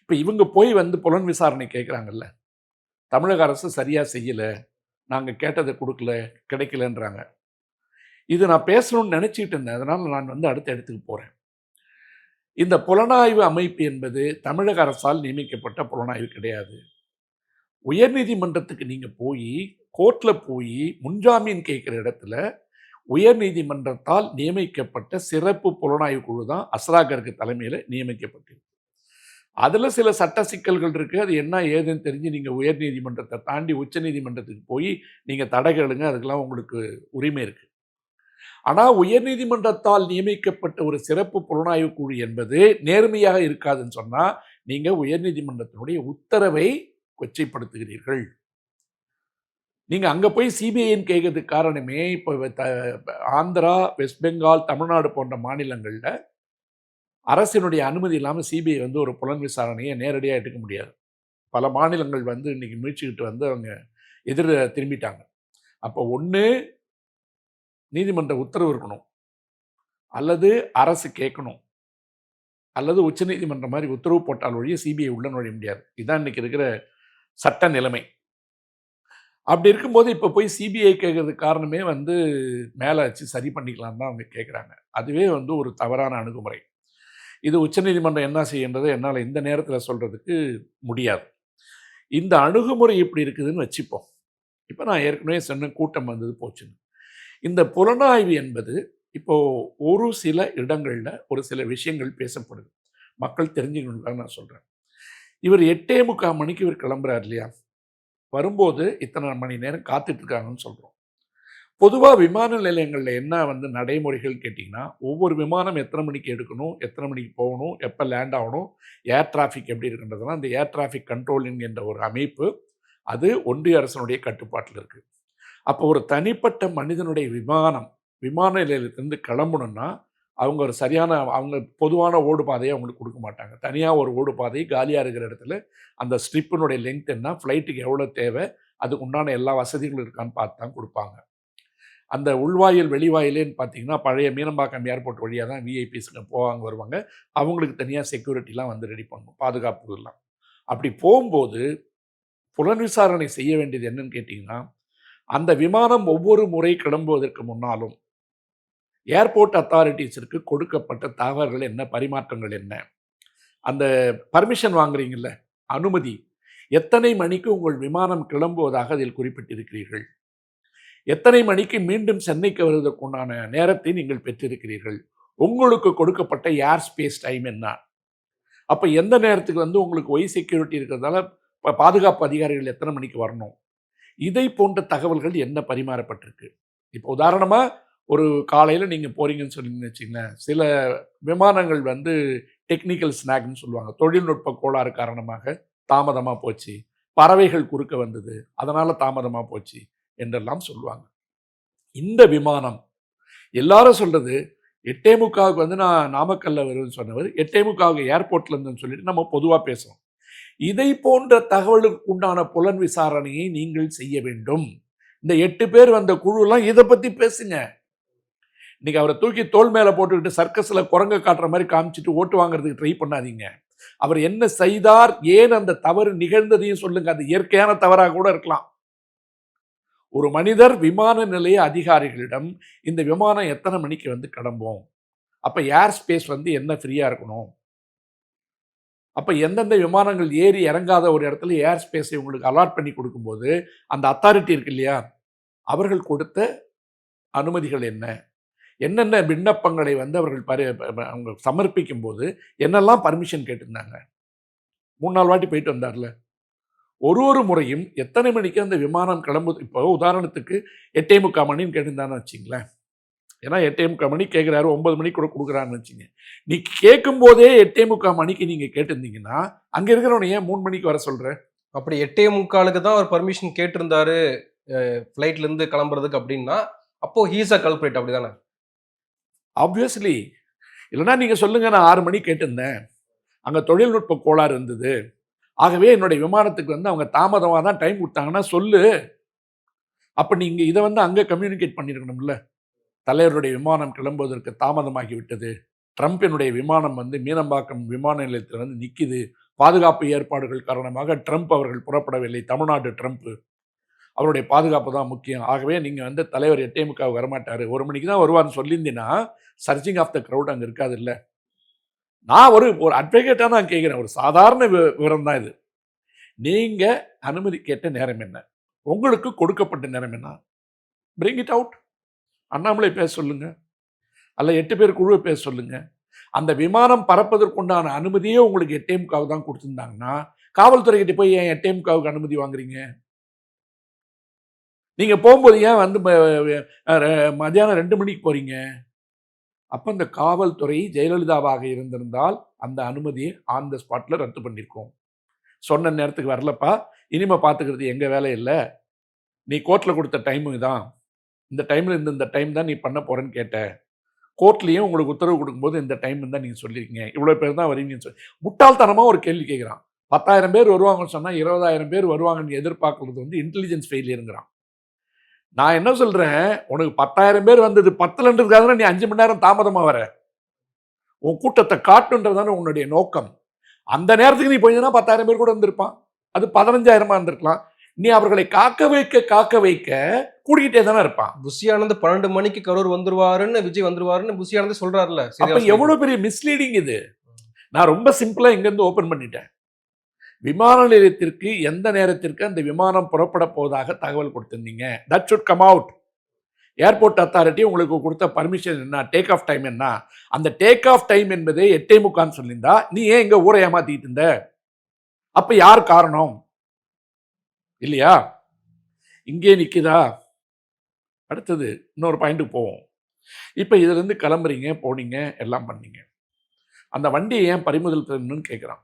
இப்போ இவங்க போய் வந்து புலன் விசாரணை கேட்குறாங்கல்ல, தமிழக அரசு சரியாக செய்யலை, நாங்கள் கேட்டதை கொடுக்கல, கிடைக்கலன்றாங்க. இது நான் பேசணும்னு நினச்சிட்டு இருந்தேன், அதனால் நான் வந்து அடுத்த இடத்துக்கு போகிறேன். இந்த புலனாய்வு அமைப்பு என்பது தமிழக அரசால் நியமிக்கப்பட்ட புலனாய்வு கிடையாது. உயர்நீதிமன்றத்துக்கு நீங்கள் போய் கோர்ட்டில் போய் முன்ஜாமீன் கேட்குற இடத்துல உயர்நீதிமன்றத்தால் நியமிக்கப்பட்ட சிறப்பு புலனாய்வு குழு தான் அஸ்ராகருக்கு தலைமையில் நியமிக்கப்பட்டிருக்கு. அதில் சில சட்ட சிக்கல்கள் இருக்குது. அது என்ன ஏதுன்னு தெரிஞ்சு நீங்கள் உயர்நீதிமன்றத்தை தாண்டி உச்சநீதிமன்றத்துக்கு போய் நீங்கள் தடை கேளுங்க, அதுக்கெல்லாம் உங்களுக்கு உரிமை இருக்குது. ஆனால் உயர்நீதிமன்றத்தால் நியமிக்கப்பட்ட ஒரு சிறப்பு புலனாய்வு குழு என்பது நேர்மையாக இருக்காதுன்னு சொன்னால் நீங்கள் உயர்நீதிமன்றத்தினுடைய உத்தரவை கொச்சைப்படுத்துகிறீர்கள். நீங்கள் அங்கே போய் சிபிஐன்னு கேட்கறதுக்கு காரணமே இப்போ ஆந்திரா, வெஸ்ட் பெங்கால், தமிழ்நாடு போன்ற மாநிலங்களில் அரசினுடைய அனுமதி இல்லாமல் சிபிஐ வந்து ஒரு புலன் விசாரணையை நேரடியாக எடுக்க முடியாது. பல மாநிலங்கள் வந்து இன்னைக்கு மீட்சிக்கிட்டு வந்து அவங்க எதிர திரும்பிட்டாங்க. அப்போ ஒன்று நீதிமன்ற உத்தரவு இருக்கணும், அல்லது அரசு கேட்கணும், அல்லது உச்சநீதிமன்றம் மாதிரி உத்தரவு போட்டால் ஒழிய சிபிஐ உள்ள நுழைய முடியாது. இதுதான் இன்னைக்கு இருக்கிற சட்ட நிலைமை. அப்படி இருக்கும்போது இப்போ போய் சிபிஐ கேட்கறதுக்கு காரணமே வந்து மேலே வச்சு சரி பண்ணிக்கலாம் தான் அவங்க கேட்குறாங்க. அதுவே வந்து ஒரு தவறான அணுகுமுறை. இது உச்சநீதிமன்றம் என்ன செய்கின்றது என்னால் இந்த நேரத்தில் சொல்கிறதுக்கு முடியாது. இந்த அணுகுமுறை இப்படி இருக்குதுன்னு வச்சுப்போம். இப்போ நான் ஏற்கனவே சொன்ன கூட்டம் வந்தது போச்சுன்னு. இந்த புலனாய்வு என்பது இப்போ ஒரு சில இடங்களில் ஒரு சில விஷயங்கள் பேசப்படுது. மக்கள் தெரிஞ்சுக்கணுக்காக நான் சொல்கிறேன். இவர் 8:45 மணிக்கு இவர் கிளம்புறார் இல்லையா? வரும்போது இத்தனை மணி நேரம் காத்துட்டு இருக்காங்கன்னு சொல்கிறோம். பொதுவாக விமான நிலையங்களில் என்ன வந்து நடைமுறைகள் கேட்டிங்கன்னா, ஒவ்வொரு விமானம் எத்தனை மணிக்கு எடுக்கணும், எத்தனை மணிக்கு போகணும், எப்போ லேண்ட் ஆகணும், ஏர் டிராஃபிக் எப்படி இருக்குன்றதெல்லாம் இந்த ஏர் டிராஃபிக் கண்ட்ரோலிங் என்ற ஒரு அமைப்பு அது ஒன்றிய அரசினுடைய கட்டுப்பாட்டில் இருக்குது. அப்போ ஒரு தனிப்பட்ட மனிதனுடைய விமான நிலையத்திலிருந்து கிளம்பணும்னா அவங்க ஒரு சரியான அவங்க பொதுவான ஓடு பாதையை அவங்களுக்கு கொடுக்க மாட்டாங்க. தனியாக ஒரு ஓடு பாதை காலியாக இருக்கிற இடத்துல அந்த ஸ்ட்ரிப்பினுடைய லெங்த் என்ன, ஃப்ளைட்டுக்கு எவ்வளோ தேவை, அதுக்கு உண்டான எல்லா வசதிகளும் இருக்கான்னு பார்த்து தான் கொடுப்பாங்க. அந்த உள்வாயில் வெளிவாயிலேன்னு பார்த்தீங்கன்னா பழைய மீனம்பாக்கம் ஏர்போர்ட் வழியாக தான் விஐபிஸ்க்கு போவாங்க வருவாங்க. அவங்களுக்கு தனியாக செக்யூரிட்டிலாம் வந்து ரெடி பண்ணணும், பாதுகாப்பு எல்லாம். அப்படி போகும்போது புலன் விசாரணை செய்ய வேண்டியது என்னன்னு கேட்டிங்கன்னா, அந்த விமானம் ஒவ்வொரு முறை கிளம்புவதற்கு முன்னாலும் ஏர்போர்ட் அத்தாரிட்டிஸிற்கு கொடுக்கப்பட்ட தகவல்கள் என்ன, பரிமாற்றங்கள் என்ன, அந்த பர்மிஷன் வாங்குறீங்கல்ல, அனுமதி, எத்தனை மணிக்கு உங்கள் விமானம் கிளம்புவதாக அதில் குறிப்பிட்டிருக்கிறீர்கள், எத்தனை மணிக்கு மீண்டும் சென்னைக்கு வருவதற்குண்டான நேரத்தை நீங்கள் பெற்றிருக்கிறீர்கள், உங்களுக்கு கொடுக்கப்பட்ட ஏர் ஸ்பேஸ் டைம் என்ன, அப்போ எந்த நேரத்துக்கு வந்து உங்களுக்கு ஒய் செக்யூரிட்டி இருக்கிறதால பாதுகாப்பு அதிகாரிகள் எத்தனை மணிக்கு வரணும், இதை போன்ற தகவல்கள் என்ன பரிமாறப்பட்டிருக்கு. இப்போ உதாரணமாக ஒரு காலையில் நீங்கள் போகிறீங்கன்னு சொன்னீங்கன்னு வச்சுங்களேன், சில விமானங்கள் வந்து டெக்னிக்கல் ஸ்நாக்னு சொல்லுவாங்க, தொழில்நுட்ப கோளாறு காரணமாக தாமதமாக போச்சு, பறவைகள் குறுக்க வந்தது அதனால் தாமதமாக போச்சு என்றெல்லாம் சொல்லுவாங்க. இந்த விமானம் எல்லாரும் சொல்கிறது 8:45 வந்து நான் நாமக்கல்ல வருவேன்னு சொன்னவர் 8:45 ஏர்போர்ட்ல இருந்துன்னு சொல்லிட்டு நம்ம பொதுவாக பேசுவோம். இதை போன்ற தகவலுக்கு உண்டான புலன் விசாரணையை நீங்கள் செய்ய வேண்டும். இந்த 8 பேர் வந்த குழுலாம் இதை பற்றி பேசுங்க. இன்னைக்கு அவரை தூக்கி தோல் மேலே போட்டுக்கிட்டு சர்க்கஸில் குரங்க காட்டுற மாதிரி காமிச்சிட்டு ஓட்டு வாங்குறதுக்கு ட்ரை பண்ணாதீங்க. அவர் என்ன செய்தார், ஏன் அந்த தவறு நிகழ்ந்ததையும் சொல்லுங்க. அது இயற்கையான தவறாக கூட இருக்கலாம். ஒரு மனிதர் விமான நிலைய அதிகாரிகளிடம் இந்த விமானம் எத்தனை மணிக்கு வந்து கிளம்பும், அப்போ ஏர் ஸ்பேஸ் வந்து என்ன ஃப்ரீயாக இருக்கணும், அப்போ எந்தெந்த விமானங்கள் ஏறி இறங்காத ஒரு இடத்துல ஏர் ஸ்பேஸை உங்களுக்கு அலாட் பண்ணி கொடுக்கும்போது அந்த அத்தாரிட்டி இருக்கு இல்லையா, அவர்கள் கொடுத்த அனுமதிகள் என்ன, என்னென்ன விண்ணப்பங்களை வந்து அவர்கள் அவங்க சமர்ப்பிக்கும் போது என்னெல்லாம் பர்மிஷன் கேட்டிருந்தாங்க. 3-4 வாட்டி போயிட்டு வந்தார்ல. ஒரு முறையும் எத்தனை மணிக்கு அந்த விமானம் கிளம்புது, இப்போ உதாரணத்துக்கு 8:45 மணின்னு கேட்டிருந்தான்னு வச்சிங்களேன். ஏன்னா 8:45 மணிக்கு கேட்குறாரு, 9 மணிக்கு கூட கொடுக்குறான்னு வச்சுங்க. நீ கேட்கும் போதே 8:45 மணிக்கு நீங்கள் கேட்டிருந்தீங்கன்னா அங்கே இருக்கிறவனை ஏன் 3 மணிக்கு வர சொல்கிற? அப்படி 8:45 தான் அவர் பர்மிஷன் கேட்டிருந்தாரு ஃப்ளைட்லேருந்து கிளம்புறதுக்கு அப்படின்னா, அப்போ ஹீஸ் அ கல்பிரேட் அப்படிதானே? ஆப்வியஸ்லி. இல்லைனா நீங்கள் சொல்லுங்கள், நான் 6 மணிக்கு கேட்டிருந்தேன், அங்கே தொழில்நுட்ப கோளாறு இருந்தது, ஆகவே என்னுடைய விமானத்துக்கு வந்து அவங்க தாமதமாக தான் டைம் கொடுத்தாங்கன்னா சொல்லு. அப்போ நீங்கள் இதை வந்து அங்கே கம்யூனிகேட் பண்ணியிருக்கணும்ல. தலைவருடைய விமானம் கிளம்புவதற்கு தாமதமாகி விட்டது, ட்ரம்பினுடைய விமானம் வந்து மீனம்பாக்கம் விமான நிலையத்தில் வந்து நிற்கிது, பாதுகாப்பு ஏற்பாடுகள் காரணமாக ட்ரம்ப் அவர்கள் புறப்படவில்லை, தமிழ்நாடு ட்ரம்ப், அவருடைய பாதுகாப்பு தான் முக்கியம், ஆகவே நீங்கள் வந்து தலைவர் 8:45 வரமாட்டார், 1 மணிக்கு தான் வருவார்னு சொல்லியிருந்தீங்கன்னா சர்ச்சிங் ஆஃப் த க்ரௌட் அங்கே இருக்காது இல்லை. நான் ஒரு அட்வொகேட்டாக தான் கேட்குறேன், ஒரு சாதாரண விவரம் தான் இது. நீங்கள் அனுமதி கேட்ட நேரம் என்ன, உங்களுக்கு கொடுக்கப்பட்ட நேரம் என்ன, பிரிங் இட் அவுட். அண்ணாமலை பேச சொல்லுங்க, அல்ல 8 பேர் குழுவை பேச சொல்லுங்க. அந்த விமானம் பறப்பதற்குண்டான அனுமதியே உங்களுக்கு 8:45 தான் கொடுத்துருந்தாங்கன்னா காவல்துறை கிட்ட போய் ஏன் 8:45 அனுமதி வாங்குறீங்க? நீங்க போகும்போது ஏன் வந்து மதியானம் 2 மணிக்கு போறீங்க? அப்போ இந்த காவல்துறை ஜெயலலிதாவாக இருந்திருந்தால் அந்த அனுமதியை ஆன் த ஸ்பாட்ல ரத்து பண்ணியிருக்கோம். சொன்ன நேரத்துக்கு வரலப்பா, இனிமே பார்த்துக்கிறது எங்க வேலை இல்லை, நீ கோர்ட்டில் கொடுத்த டைமு தான், இந்த டைமில் இந்த டைம் தான் நீ பண்ண போகிறேன்னு கேட்ட. கோர்ட்லேயும் உங்களுக்கு உத்தரவு கொடுக்கும்போது இந்த டைம் தான் நீங்கள் சொல்லியிருக்கீங்க, இவ்வளோ பேர் தான் வருவீங்கன்னு சொல்லி முட்டாள்தனமாக ஒரு கேள்வி கேட்குறான். 10,000 பேர் வருவாங்கன்னு சொன்னால் 20,000 பேர் வருவாங்கன்னு எதிர்பார்க்கறது வந்து இன்டெலிஜென்ஸ் ஃபெயிலியருங்கிறான். நான் என்ன சொல்கிறேன், உனக்கு 10,000 பேர் வந்தது 10லன்றதுக்காக நீ 5 மணி நேரம் தாமதமாக வர. உன் கூட்டத்தை காட்டுன்றதான உன்னுடைய நோக்கம். அந்த நேரத்துக்கு நீ போயிருந்தா 10,000 பேர் கூட வந்திருப்பான். அது 15,000 இருந்திருக்கலாம். நீ அவர்களை காக்க வைக்க கூடிக்கிட்டே தானே இருப்பான். புஷி ஆனந்த் 12 மணிக்கு கரூர் வந்துருவாருன்னு, விஜய் வந்துருவாருன்னு புஷி ஆனந்த் சொல்றாருல்ல. அப்ப எவ்வளவு பெரிய மிஸ்லீடிங் இது. நான் ரொம்ப சிம்பிளா இங்கிருந்து ஓபன் பண்ணிட்டேன். விமான நிலையத்திற்கு எந்த நேரத்திற்கு அந்த விமானம் புறப்பட போவதாக தகவல் கொடுத்திருந்தீங்க. That should come out. Airport authority உங்களுக்கு கொடுத்த பர்மிஷன் என்ன, டேக் ஆஃப் டைம் என்ன, அந்த டேக் ஆஃப் டைம் என்பதே 8:45 சொல்லியிருந்தா நீ ஏன் இங்க ஊரை ஏமாத்திட்டு இருந்த? அப்ப யார் காரணம் இல்லையா? இங்கே நிக்குதா? அடுத்தது இன்னொரு பாயிண்ட்டுக்கு போவோம். இப்போ இதிலிருந்து கிளம்புறீங்க, போனீங்க, எல்லாம் பண்ணீங்க. அந்த வண்டியை ஏன் பறிமுதல் பண்ணணும்னு கேட்குறான்.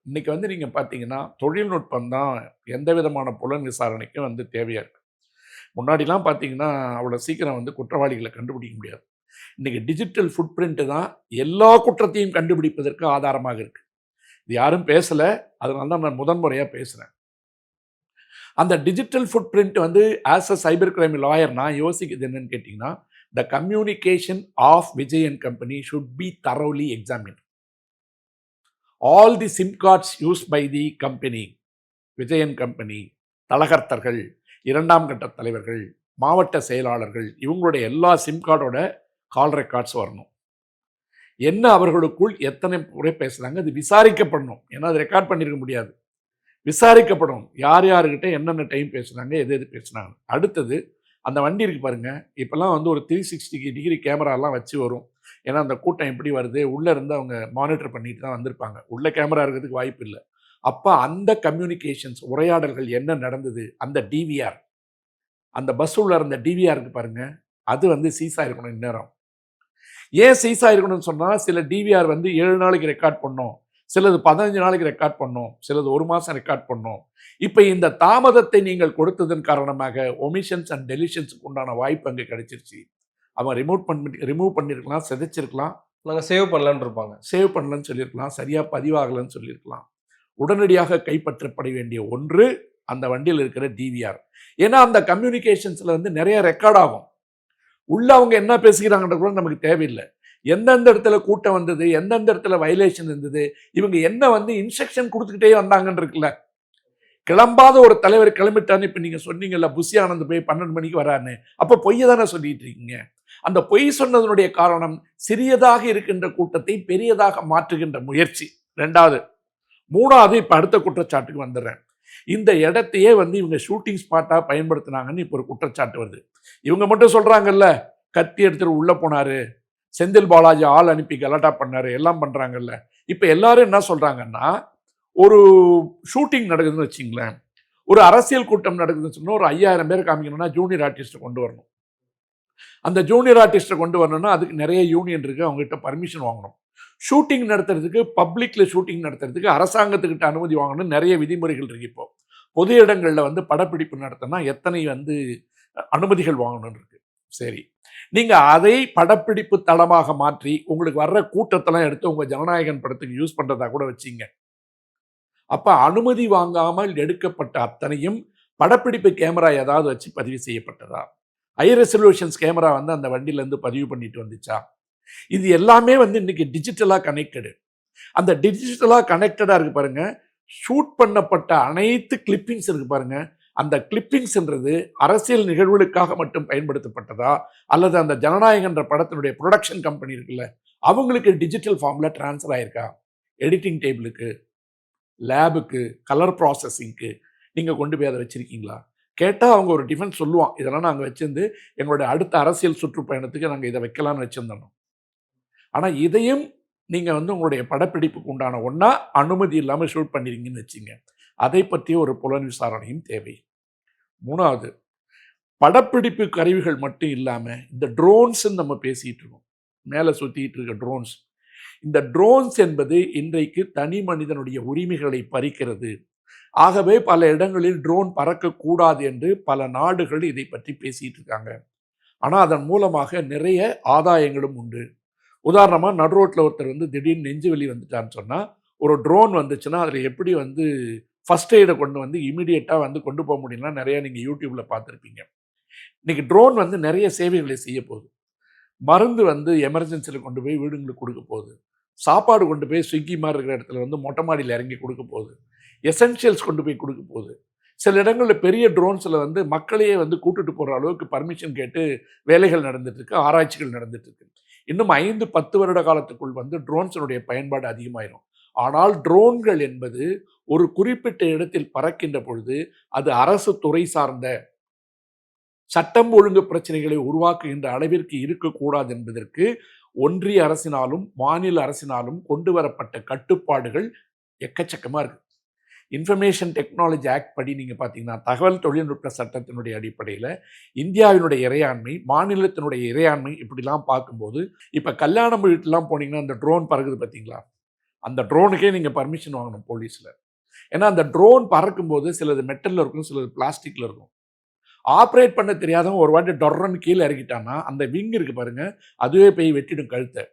இன்னைக்கு வந்து நீங்கள் பார்த்தீங்கன்னா தொழில்நுட்பம் தான் எந்த விதமான புலன் விசாரணைக்கும் வந்து தேவையாக இருக்குது. முன்னாடிலாம் பார்த்தீங்கன்னா அவ்வளோ சீக்கிரம் வந்து குற்றவாளிகளை கண்டுபிடிக்க முடியாது. இன்னைக்கு டிஜிட்டல் ஃபுட் பிரிண்ட்டு தான் எல்லா குற்றத்தையும் கண்டுபிடிப்பதற்கு ஆதாரமாக இருக்குது. இது யாரும் பேசலை, அதனால தான் நான் முதன்முறையாக பேசுகிறேன். அந்த டிஜிட்டல் ஃபுட் பிரிண்ட் வந்து as a cyber crime lawyer நான் யோசிக்கிறது என்னன்னு கேட்டிங்கன்னா, the communication of Vijay and company should be thoroughly examine. All the sim cards use by the company, Vijay and company, தலகர்த்தர்கள், 2ஆம் கட்ட தலைவர்கள், மாவட்ட செயலாளர்கள், இவங்களுடைய எல்லா சிம் கார்டோட கால் ரெக்கார்ட்ஸ் வரணும். என்ன அவர்களுக்குள் எத்தனை முறை பேசுகிறாங்க அது விசாரிக்கப்படணும். ஏன்னா அது ரெக்கார்ட் பண்ணியிருக்க முடியாது. விசாரிக்கப்படும். யார் யாருக்கிட்ட என்னென்ன டைம் பேசுனாங்க, எது எது பேசுனாங்க. அடுத்தது அந்த வண்டி இருக்கு பாருங்க, இப்போல்லாம் வந்து ஒரு 360 டிகிரி கேமராலாம் வச்சு வரும். ஏன்னா அந்த கூட்டம் எப்படி வருது, உள்ளே இருந்து அவங்க மானிட்டர் பண்ணிட்டு தான் வந்திருப்பாங்க. உள்ள கேமரா இருக்கிறதுக்கு வாய்ப்பு இல்லை. அப்போ அந்த கம்யூனிகேஷன்ஸ், உரையாடல்கள் என்ன நடந்தது, அந்த டிவிஆர், அந்த பஸ் உள்ள இருந்த டிவிஆர் இருக்கு பாருங்க, அது வந்து சீஸ் ஆயிருக்கணும் இந்நேரம். ஏன் சீஸ் ஆயிருக்கணும்னு சொன்னால், சில டிவிஆர் வந்து 7 நாளைக்கு ரெக்கார்ட் பண்ணோம், சிலது 15 நாளைக்கு ரெக்கார்ட் பண்ணோம், சிலது 1 மாதம் ரெக்கார்ட் பண்ணோம். இப்போ இந்த தாமதத்தை நீங்கள் கொடுத்ததன் காரணமாக ஒமிஷன்ஸ் அண்ட் டெலிஷன்ஸுக்கு உண்டான வாய்ப்பு அங்கே கிடைச்சிருச்சு. அவன் ரிமூவ் பண்ணியிருக்கலாம், சிதைச்சிருக்கலாம், நாங்கள் சேவ் பண்ணலான்னு இருப்பாங்க, சேவ் பண்ணலன்னு சொல்லியிருக்கலாம், சரியாக பதிவாகலன்னு சொல்லியிருக்கலாம். உடனடியாக கைப்பற்றப்பட வேண்டிய ஒன்று அந்த வண்டியில் இருக்கிற டிவிஆர். ஏன்னா அந்த கம்யூனிகேஷன்ஸில் வந்து நிறைய ரெக்கார்ட் ஆகும். உள்ள அவங்க என்ன பேசுகிறாங்கன்ற கூட நமக்கு தேவையில்லை. எந்தெந்த இடத்துல கூட்டம் வந்தது, எந்தெந்த இடத்துல வயலேஷன் இருந்தது, இவங்க என்ன வந்து இன்ஸ்ட்ரக்ஷன் கொடுத்துக்கிட்டே வந்தாங்கன்னு இருக்குல்ல. கிளம்பாத ஒரு தலைவர் கிளம்பிட்டான்னு இப்போ நீங்கள் சொன்னீங்கல்ல, புஷி ஆனந்த் போய் 12 மணிக்கு வரான்னு, அப்போ பொய்யை தானே சொல்லிட்டு இருக்கீங்க. அந்த பொய் சொன்னதனுடைய காரணம் சிறியதாக இருக்கின்ற கூட்டத்தை பெரியதாக மாற்றுகின்ற முயற்சி. 2வது. 3வது, இப்போ அடுத்த குற்றச்சாட்டுக்கு வந்துடுறேன். இந்த இடத்தையே வந்து இவங்க ஷூட்டிங் ஸ்பாட்டாக பயன்படுத்தினாங்கன்னு இப்போ ஒரு குற்றச்சாட்டு வருது. இவங்க மட்டும் சொல்கிறாங்கல்ல, கத்தி எடுத்துட்டு உள்ளே போனார், செந்தில் பாலாஜி ஆள் அனுப்பி கலாட்டா பண்ணார், எல்லாம் பண்ணுறாங்கல்ல. இப்போ எல்லாரும் என்ன சொல்கிறாங்கன்னா, ஒரு ஷூட்டிங் நடக்குதுன்னு வச்சிங்களேன், ஒரு அரசியல் கூட்டம் நடக்குதுன்னு சொன்னால் ஒரு 5,000 பேர் காமிக்கணும்னா ஜூனியர் ஆர்டிஸ்ட்டை கொண்டு வரணும். அந்த ஜூனியர் ஆர்டிஸ்ட்டை கொண்டு வரணும்னா அதுக்கு நிறைய யூனியன் இருக்குது, அவங்ககிட்ட பர்மிஷன் வாங்கணும். ஷூட்டிங் நடத்துறதுக்கு, பப்ளிக்கில் ஷூட்டிங் நடத்துறதுக்கு அரசாங்கத்துக்கிட்ட அனுமதி வாங்கணும், நிறைய விதிமுறைகள் இருக்குது. இப்போ பொது இடங்களில் வந்து படப்பிடிப்பு நடத்தினா எத்தனை வந்து அனுமதிகள் வாங்கணும்னு இருக்குது. சரி, நீங்கள் அதை படப்பிடிப்பு தளமாக மாற்றி உங்களுக்கு வர்ற கூட்டத்தெல்லாம் எடுத்து உங்கள் ஜனநாயகன் படத்துக்கு யூஸ் பண்ணுறதா கூட வச்சிங்க. அப்போ அனுமதி வாங்காமல் எடுக்கப்பட்ட அத்தனையும் படப்பிடிப்பு கேமரா ஏதாவது வச்சு பதிவு செய்யப்பட்டதா, ஹை ரெசல்யூஷன்ஸ் கேமரா வந்து அந்த வண்டியிலேருந்து பதிவு பண்ணிட்டு வந்துச்சா, இது எல்லாமே வந்து இன்னைக்கு டிஜிட்டலாக கனெக்டடு. அந்த டிஜிட்டலாக கனெக்டடாக இருக்கு பாருங்க, ஷூட் பண்ணப்பட்ட அனைத்து கிளிப்பிங்ஸ் இருக்கு பாருங்க, அந்த கிளிப்பிங்ஸ்ன்றது அரசியல் நிகழ்வுகளுக்காக மட்டும் பயன்படுத்தப்பட்டதா, அல்லது அந்த ஜனநாயகன்ற படத்தினுடைய ப்ரொடக்ஷன் கம்பெனி இருக்குல்ல, அவங்களுக்கு டிஜிட்டல் ஃபார்மில் ட்ரான்ஸ்ஃபர் ஆயிருக்கா, எடிட்டிங் டேபிளுக்கு, லேபுக்கு, கலர் ப்ராசஸிங்க்கு நீங்கள் கொண்டு போய் அதை வச்சுருக்கீங்களா? கேட்டால் அவங்க ஒரு டிஃபென்ஸ் சொல்லுவான், இதெல்லாம் நாங்கள் வச்சிருந்து எங்களுடைய அடுத்த அரசியல் சுற்றுப்பயணத்துக்கு நாங்கள் இதை வைக்கலான்னு வச்சுருந்தோம். ஆனால் இதையும் நீங்கள் வந்து உங்களுடைய படப்பிடிப்புக்கு உண்டான ஒன்றா அனுமதி இல்லாமல் ஷூட் பண்ணிருங்கன்னு வச்சுங்க. அதை பற்றிய ஒரு புலன் விசாரணையும் தேவை. 3வது, படப்பிடிப்பு கருவிகள் மட்டும் இல்லாமல் இந்த ட்ரோன்ஸ்ன்னு நம்ம பேசிகிட்டு இருக்கோம், மேலே சுற்றிட்டு இருக்க ட்ரோன்ஸ். இந்த ட்ரோன்ஸ் என்பது இன்றைக்கு தனி மனிதனுடைய உரிமைகளை பறிக்கிறது, ஆகவே பல இடங்களில் ட்ரோன் பறக்கக்கூடாது என்று பல நாடுகள் இதை பற்றி பேசிட்டு இருக்காங்க. ஆனால் அதன் மூலமாக நிறைய ஆதாயங்களும் உண்டு. உதாரணமாக நடு ரோட்டில் ஒருத்தர் வந்து திடீர்னு நெஞ்சு வலி வந்துட்டான்னு சொன்னால் ஒரு ட்ரோன் வந்துச்சுன்னா அதில் எப்படி வந்து ஃபர்ஸ்ட் எய்டை கொண்டு வந்து இமீடியட்டாக வந்து கொண்டு போக முடியும்னா நிறைய நீங்கள் யூடியூப்பில் பார்த்துருப்பீங்க. இன்னைக்கு ட்ரோன் வந்து நிறைய சேவைகளை செய்ய போகுது. மருந்து வந்து எமர்ஜென்சியில் கொண்டு போய் வீடுங்களுக்கு கொடுக்க போகுது. சாப்பாடு கொண்டு போய் ஸ்விக்கி மாதிரி இருக்கிற இடத்துல வந்து மொட்டை மாடியில் இறங்கி கொடுக்க போகுது. எசென்ஷியல்ஸ் கொண்டு போய் கொடுக்க போகுது. சில இடங்களில் பெரிய ட்ரோன்ஸில் வந்து மக்களையே வந்து கூட்டுட்டு போகிற அளவுக்கு பர்மிஷன் கேட்டு வேலைகள் நடந்துட்டு இருக்கு, ஆராய்ச்சிகள் நடந்துட்டு இருக்கு. இன்னும் 5-10 வருட காலத்துக்குள் வந்து ட்ரோன்ஸினுடைய பயன்பாடு அதிகமாயிரும். ஆனால் ட்ரோன்கள் என்பது ஒரு குறிப்பிட்ட இடத்தில் பறக்கின்ற பொழுது அது அரசு துறை சார்ந்த சட்டம் ஒழுங்கு பிரச்சனைகளை உருவாக்குகின்ற அளவிற்கு இருக்கக்கூடாது என்பதற்கு ஒன்றிய அரசினாலும் மாநில அரசினாலும் கொண்டு வரப்பட்ட கட்டுப்பாடுகள் எக்கச்சக்கமாக இருக்கு. இன்ஃபர்மேஷன் டெக்னாலஜி ஆக்ட் படி நீங்கள் பார்த்தீங்கன்னா தகவல் தொழில்நுட்ப சட்டத்தினுடைய அடிப்படையில் இந்தியாவினுடைய இறையாண்மை, மாநிலத்தினுடைய இறையாண்மை இப்படிலாம் பார்க்கும்போது இப்போ கல்யாணம் வீட்டுலாம் போனீங்கன்னா அந்த ட்ரோன் பறகுது பார்த்தீங்களா, அந்த ட்ரோனுக்கே நீங்கள் பர்மிஷன் வாங்கணும் போலீஸில். ஏன்னா அந்த ட்ரோன் பறக்கும்போது சிலது மெட்டலில் இருக்கும், சிலது பிளாஸ்டிக்கில் இருக்கும். ஆப்ரேட் பண்ண தெரியாதவங்க ஒரு வாட்டி டொர்ரன்னு கீழே இறக்கிட்டான்னா அந்த விங் இருக்கு பாருங்க, அதுவே போய் வெட்டிடும் கழுத்தை.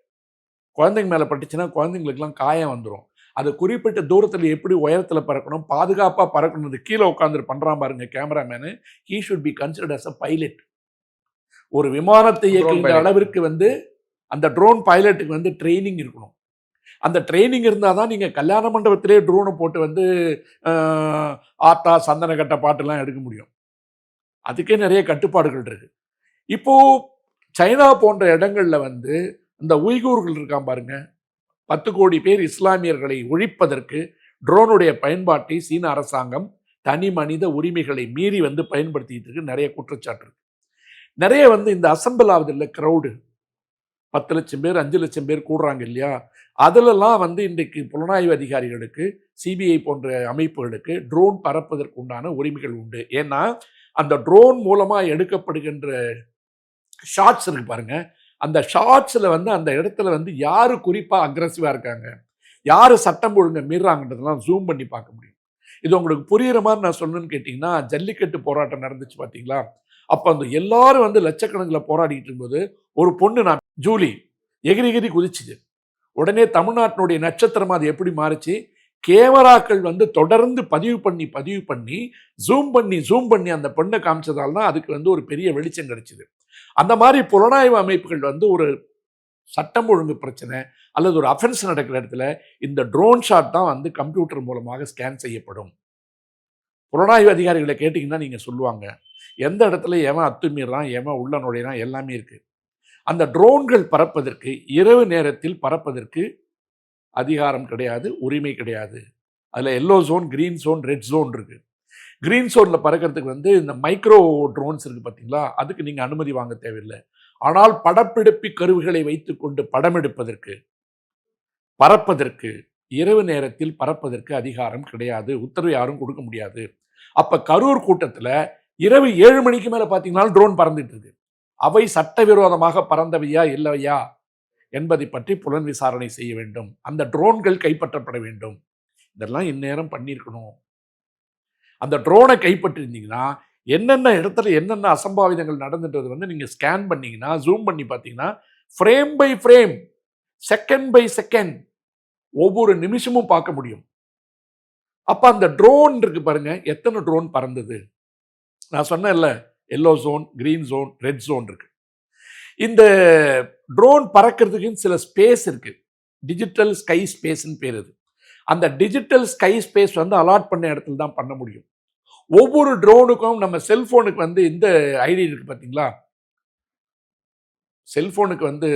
குழந்தைங்க மேலே பட்டுச்சுன்னா குழந்தைங்களுக்குலாம் காயம் வந்துடும். அது குறிப்பிட்ட தூரத்தில் எப்படி உயரத்தில் பறக்கணும், பாதுகாப்பாக பறக்கணும், கீழே உட்காந்து பண்ணுறான் பாருங்க cameraman, he should be considered as a pilot. ஒரு விமானத்தை இயக்குகின்ற அளவிற்கு வந்து அந்த ட்ரோன் பைலட்டுக்கு வந்து ட்ரைனிங் இருக்கணும். அந்த ட்ரைனிங் இருந்தால் தான் நீங்கள் கல்யாண மண்டபத்திலே ட்ரோனை போட்டு வந்து ஆத்தா சந்தன கட்ட பாட்டுலாம் எடுக்க முடியும். அதுக்கே நிறைய கட்டுப்பாடுகள் இருக்கு. இப்போ சைனா போன்ற இடங்கள்ல வந்து இந்த உய்கூர்கள் இருக்கான் பாருங்க, 10 கோடி பேர் இஸ்லாமியர்களை ஒழிப்பதற்கு ட்ரோனுடைய பயன்பாட்டை சீன அரசாங்கம் தனி மனித உரிமைகளை மீறி வந்து பயன்படுத்திட்டு இருக்கு. நிறைய குற்றச்சாட்டு இருக்கு. நிறைய வந்து இந்த அசம்பிள் ஆகுது இல்லை கிரௌடு, 10 லட்சம் பேர் 5 லட்சம் பேர் கூடுறாங்க இல்லையா, அதிலெல்லாம் வந்து இன்றைக்கு புலனாய்வு அதிகாரிகளுக்கு, சிபிஐ போன்ற அமைப்புகளுக்கு ட்ரோன் பறப்பதற்கு உண்டான உரிமைகள் உண்டு. ஏன்னா அந்த ட்ரோன் மூலமா எடுக்கப்படுகின்ற ஷாட்ஸ் இருக்கு பாருங்க, அந்த ஷாட்ஸ்ல வந்து அந்த இடத்துல வந்து யாரு குறிப்பா அக்ரெசிவா இருக்காங்க, யாரு சட்டம் ஒழுங்கை மீறாங்கன்றதெல்லாம் ஜூம் பண்ணி பார்க்க முடியும். இது உங்களுக்கு புரியுற மாதிரி நான் சொல்லணும்னு கேட்டிங்கன்னா, ஜல்லிக்கட்டு போராட்டம் நடந்துச்சு பார்த்தீங்களா, அப்போ அந்த எல்லாரும் வந்து லட்சக்கணக்கில் போராடிட்டு இருக்கும்போது ஒரு பொண்ணு நான் ஜூலி எகிரி எகிரி குதிச்சுது. உடனே தமிழ்நாட்டினுடைய நட்சத்திரம் அது எப்படி மாறுச்சு, கேமராக்கள் வந்து தொடர்ந்து பதிவு பண்ணி ஜூம் பண்ணி அந்த பெண்ணை காமிச்சதால் தான் அதுக்கு வந்து ஒரு பெரிய வெளிச்சம் கிடைச்சிது. அந்த மாதிரி புலனாய்வு அமைப்புகள் வந்து ஒரு சட்டம் ஒழுங்கு பிரச்சனை அல்லது ஒரு அஃபென்ஸ் நடக்கிற இடத்துல இந்த ட்ரோன் ஷாட் தான் வந்து கம்ப்யூட்டர் மூலமாக ஸ்கேன் செய்யப்படும். புலனாய்வு அதிகாரிகளை கேட்டிங்கன்னா நீங்கள் சொல்லுவாங்க எந்த இடத்துல எவன் அத்துமீறான், எவன் உள்ள நுழையிறான், எல்லாமே இருக்கு. அந்த ட்ரோன்கள் பறப்பதற்கு, இரவு நேரத்தில் பறப்பதற்கு அதிகாரம் கிடையாது, உரிமை கிடையாது. அதில் yellow zone, green zone, red zone இருக்கு. கிரீன் ஜோனில் பறக்கிறதுக்கு வந்து இந்த மைக்ரோ ட்ரோன்ஸ் இருக்கு பார்த்தீங்களா, அதுக்கு நீங்கள் அனுமதி வாங்க தேவையில்லை. ஆனால் படப்பிடிப்பு கருவிகளை வைத்துக்கொண்டு படம் எடுப்பதற்கு, பறப்பதற்கு, இரவு நேரத்தில் பறப்பதற்கு அதிகாரம் கிடையாது, உத்தரவு யாரும் கொடுக்க முடியாது. அப்ப கரூர் கூட்டத்தில் இரவு 7 மணிக்கு மேலே பார்த்தீங்கன்னா ட்ரோன் பறந்துட்டு இருக்கு. அவை சட்டவிரோதமாக பறந்தவையா இல்லையா என்பதை பற்றி புலன் விசாரணை செய்ய வேண்டும். அந்த ட்ரோன்கள் கைப்பற்றப்பட வேண்டும். இதெல்லாம் இந்நேரம் பண்ணியிருக்கணும். அந்த ட்ரோனை கைப்பற்றிருந்தீங்கன்னா என்னென்ன இடத்துல என்னென்ன அசம்பாவிதங்கள் நடந்துன்றது வந்து நீங்கள் ஸ்கேன் பண்ணீங்கன்னா, ஜூம் பண்ணி பார்த்தீங்கன்னா, frame by frame, second by second, ஒவ்வொரு நிமிஷமும் பார்க்க முடியும். அப்போ அந்த ட்ரோன் இருக்கு பாருங்க, எத்தனை ட்ரோன் பறந்தது. நான் சொன்னேன்ல, yellow zone, green zone, red zone இருக்கு. இந்த ட்ரோன் பறக்கிறதுக்கு சில ஸ்பேஸ் இருக்கு, டிஜிட்டல் ஸ்கை ஸ்பேஸ்ன்னு பேர். அது அந்த டிஜிட்டல் ஸ்கை ஸ்பேஸ் வந்து அலாட் பண்ண இடத்துல தான் பண்ண முடியும். ஒவ்வொரு ட்ரோனுக்கும் நம்ம செல்போனுக்கு வந்து இந்த ஐடி இருக்கு பார்த்தீங்களா, செல்போனுக்கு வந்து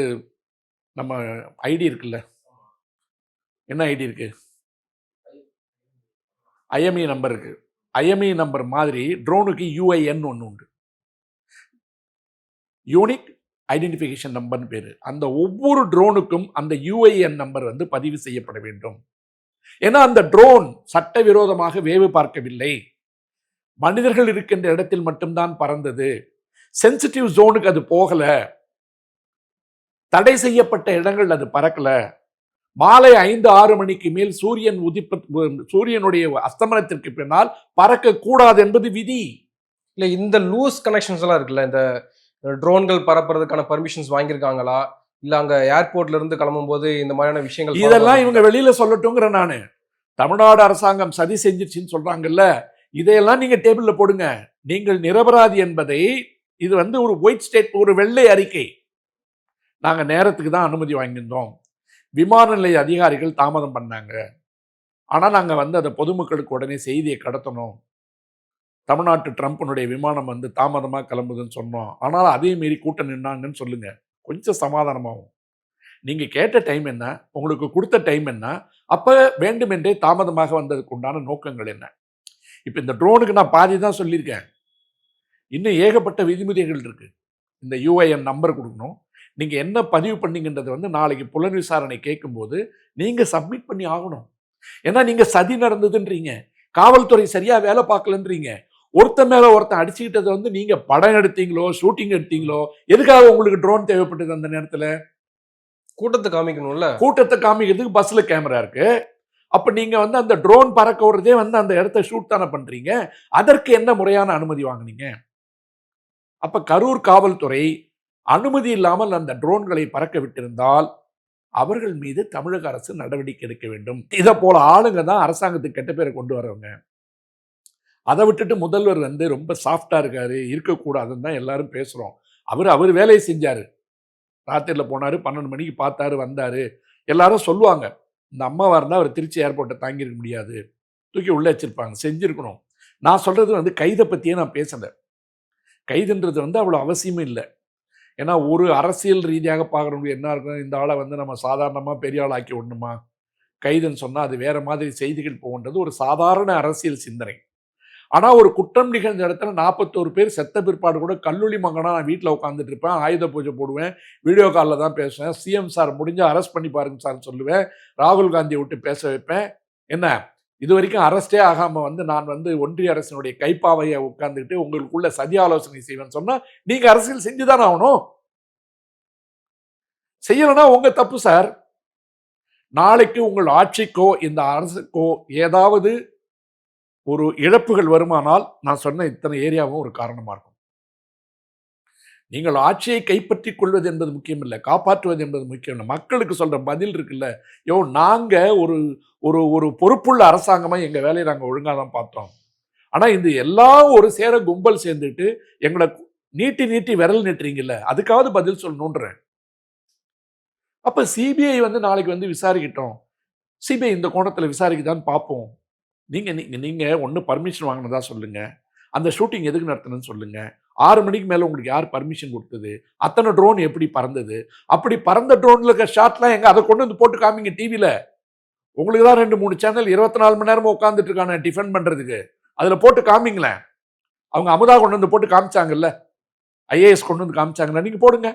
நம்ம ஐடி இருக்குல்ல, என்ன ஐடி இருக்கு, ஐஎம்இ நம்பர் இருக்கு. ஐஎம்இ நம்பர் மாதிரி ட்ரோனுக்கு யூஐஎன் ஒன்று உண்டு, யூனிக் ஐடென்டிஃபிகேஷன் நம்பர்னு பேர். அந்த ஒவ்வொரு ட்ரோனுக்கும் அந்த யூஐஎன் நம்பர் வந்து பதிவு செய்யப்பட வேண்டும். ஏன்னா அந்த ட்ரோன் சட்டவிரோதமாக வேவு பார்க்கவில்லை, மனிதர்கள் இருக்கின்ற இடத்தில் மட்டும்தான் பறந்தது, சென்சிட்டிவ் ஜோனுக்கு அது போகல, தடை செய்யப்பட்ட இடங்கள் அது பறக்கல, மாலை 5-6 மணிக்கு மேல் சூரியனுடைய அஸ்தமனத்திற்கு பின்னால் பறக்க கூடாது என்பது விதி. இல்ல இந்த லூஸ் கனெக்ஷன்ஸ் எல்லாம் இருக்குல்ல, இந்த ட்ரோன்கள் பறப்பதற்கான பர்மிஷன்ஸ் வாங்கியிருக்காங்களா? இல்ல அங்க ஏர்போர்ட்ல இருந்து கிளம்பும்போது இந்த மாதிரியான விஷயங்கள் follow இதெல்லாம் இவங்க பண்ணப்பட்டிருக்கா? வெளியில சொல்லட்டுங்கிற நானு. தமிழ்நாடு அரசாங்கம் சதி செஞ்சிருச்சுன்னு சொல்றாங்கல்ல, இதையெல்லாம் நீங்க டேபிள்ல போடுங்க. நீங்கள் நிரபராதி என்பதை இது ஒரு ஒயிட் ஸ்டேட், ஒரு வெள்ளை அறிக்கை. நாங்க நேரத்துக்கு தான் அனுமதி வாங்கியிருந்தோம். விமான நிலைய அதிகாரிகள் தாமதம் பண்ணாங்க. ஆனா நாங்க அதை பொதுமக்களுக்கு உடனே செய்தியை கடத்தணும். தமிழ்நாட்டு ட்ரம்ப்னுடைய விமானம் தாமதமா கிளம்புதுன்னு சொன்னோம். ஆனாலும் அதே மீறி கூட்டம் நின்னாங்கன்னு சொல்லுங்க. கொஞ்சம் சமாதானமாகும். நீங்க கேட்ட டைம் என்ன? உங்களுக்கு கொடுத்த டைம் என்ன? அப்ப வேண்டுமென்றே தாமதமாக வந்ததுக்கு உண்டான நோக்கங்கள் என்ன? இப்ப இந்த ட்ரோனுக்கு நான் பாதி தான் சொல்லியிருக்கேன். இன்னும் ஏகப்பட்ட விதிமுறைகள் இருக்கு. இந்த UIN நம்பர் கொடுக்கணும். நீங்க என்ன பதிவு பண்ணீங்கன்றது நாளைக்கு புலன் விசாரணை கேட்கும்போது நீங்க சப்மிட் பண்ணி ஆகணும். ஏன்னா நீங்க சதி நடந்ததுன்றீங்க. காவல்துறை சரியா வேலை பார்க்கலன்றீங்க. ஒருத்தன் மேல ஒருத்தன் அடிச்சுக்கிட்டது நீங்க படம் எடுத்தீங்களோ, ஷூட்டிங் எடுத்தீங்களோ, எதுக்காக உங்களுக்கு ட்ரோன் தேவைப்பட்டது அந்த நேரத்துல? கூட்டத்தை காமிக்கணும்ல. கூட்டத்தை காமிக்கிறதுக்கு பஸ்ல கேமரா இருக்கு. அப்ப நீங்க அந்த ட்ரோன் பறக்க விடுறதே அந்த இடத்தை ஷூட் தானே பண்றீங்க. அதற்கு என்ன முறையான அனுமதி வாங்குனீங்க? அப்ப கரூர் காவல்துறை அனுமதி இல்லாமல் அந்த ட்ரோன்களை பறக்க விட்டிருந்தால் அவர்கள் மீது தமிழக அரசு நடவடிக்கை எடுக்க வேண்டும். இதை போல ஆளுங்க தான் அரசாங்கத்துக்கு கெட்ட பேரை கொண்டு வரவங்க. அதை விட்டுட்டு முதல்வர் ரொம்ப சாஃப்டா இருக்காரு, இருக்கக்கூடாதுன்னு தான் எல்லாரும் பேசுறோம். அவர் வேலையை செஞ்சாரு. ராத்திரில போனாரு, 12 மணிக்கு பார்த்தாரு, வந்தாரு. எல்லாரும் சொல்லுவாங்க, இந்த அம்மாவா இருந்தா அவர் திருச்சி ஏர்போர்ட்டை தாங்கியிருக்க முடியாது, தூக்கி உள்ள வச்சிருப்பாங்க, செஞ்சிருக்கணும். நான் சொல்றது கைதை பத்தியே நான் பேசல. கைதுன்றது அவ்வளவு அவசியமும் இல்லை. ஏன்னா ஒரு அரசியல் ரீதியாக பார்க்கறவங்க என்ன இருக்கும், இந்த ஆளை நம்ம சாதாரணமா பெரிய ஆள் ஆக்கி விடணுமா, கைதுன்னு சொன்னா அது வேற மாதிரி செய்திகள் போகின்றது ஒரு சாதாரண அரசியல் சிந்தனை. ஆனா ஒரு குற்றம் நிகழ்ந்த இடத்துல 41 பேர் செத்த பிற்பாடு கூட கல்லூரி மகனா நான் வீட்டில் உட்காந்துட்டு இருப்பேன், ஆயுத பூஜை போடுவேன், வீடியோ காலில் தான் பேசுவேன், சிஎம் சார் முடிஞ்சா அரெஸ்ட் பண்ணி பாருங்க சார் சொல்லுவேன், ராகுல் காந்தியை விட்டு பேச வைப்பேன். என்ன இது வரைக்கும் அரெஸ்டே ஆகாம நான் ஒன்றிய அரசினுடைய கைப்பாவையை உட்கார்ந்துட்டு உங்களுக்குள்ள சதி ஆலோசனை செய்வேன்னு சொன்னா நீங்க அரசியல் செஞ்சுதான் ஆகணும். செய்யலன்னா உங்க தப்பு சார். நாளைக்கு உங்கள் ஆட்சிக்கோ இந்த அரசுக்கோ ஏதாவது ஒரு இழப்புகள் வருமானால் நான் சொன்ன இத்தனை ஏரியாவும் ஒரு காரணமா இருக்கும். நீங்கள் ஆட்சியை கைப்பற்றிக் கொள்வது என்பது முக்கியம் இல்லை, காப்பாற்றுவது என்பது முக்கியம் இல்லை. மக்களுக்கு சொல்ற பதில் இருக்குல்ல, நாங்க ஒரு ஒரு ஒரு பொறுப்புள்ள அரசாங்கமா எங்க வேலையை நாங்க ஒழுங்கா தான் பார்த்தோம். ஆனா இந்த எல்லாம் ஒரு சேர கும்பல் சேர்ந்துட்டு எங்களை நீட்டி நீட்டி விரல் நீட்டுறீங்கல்ல, அதுக்காவது பதில் சொல்லணும்ன்றேன். அப்ப சிபிஐ நாளைக்கு விசாரிக்கட்டும். சிபிஐ இந்த கோணத்துல விசாரிக்குதான்னு பார்ப்போம். நீங்க ஒண்ணு பர்மிஷன் வாங்கினதா சொல்லுங்க, அந்த ஷூட்டிங் எதுக்கு நடத்தணும்னு சொல்லுங்க, 6 மணிக்கு மேல உங்களுக்கு யார் பர்மிஷன் கொடுத்தது, அத்தனை ட்ரோன் எப்படி பறந்தது, அப்படி பறந்த ட்ரோன்ல இருக்க ஷாட்லாம் எங்க, அதை கொண்டு போட்டு காமிங்க டிவில. உங்களுக்கு தான் 2-3 சேனல் 24 மணி நேரமும் உட்காந்துட்டு இருக்கான டிஃபெண்ட் பண்றதுக்கு, அதுல போட்டு காமிங்களேன். அவங்க அமுதா கொண்டு போட்டு காமிச்சாங்கல்ல, IAS கொண்டு காமிச்சாங்கல்ல, நீங்க போடுங்க.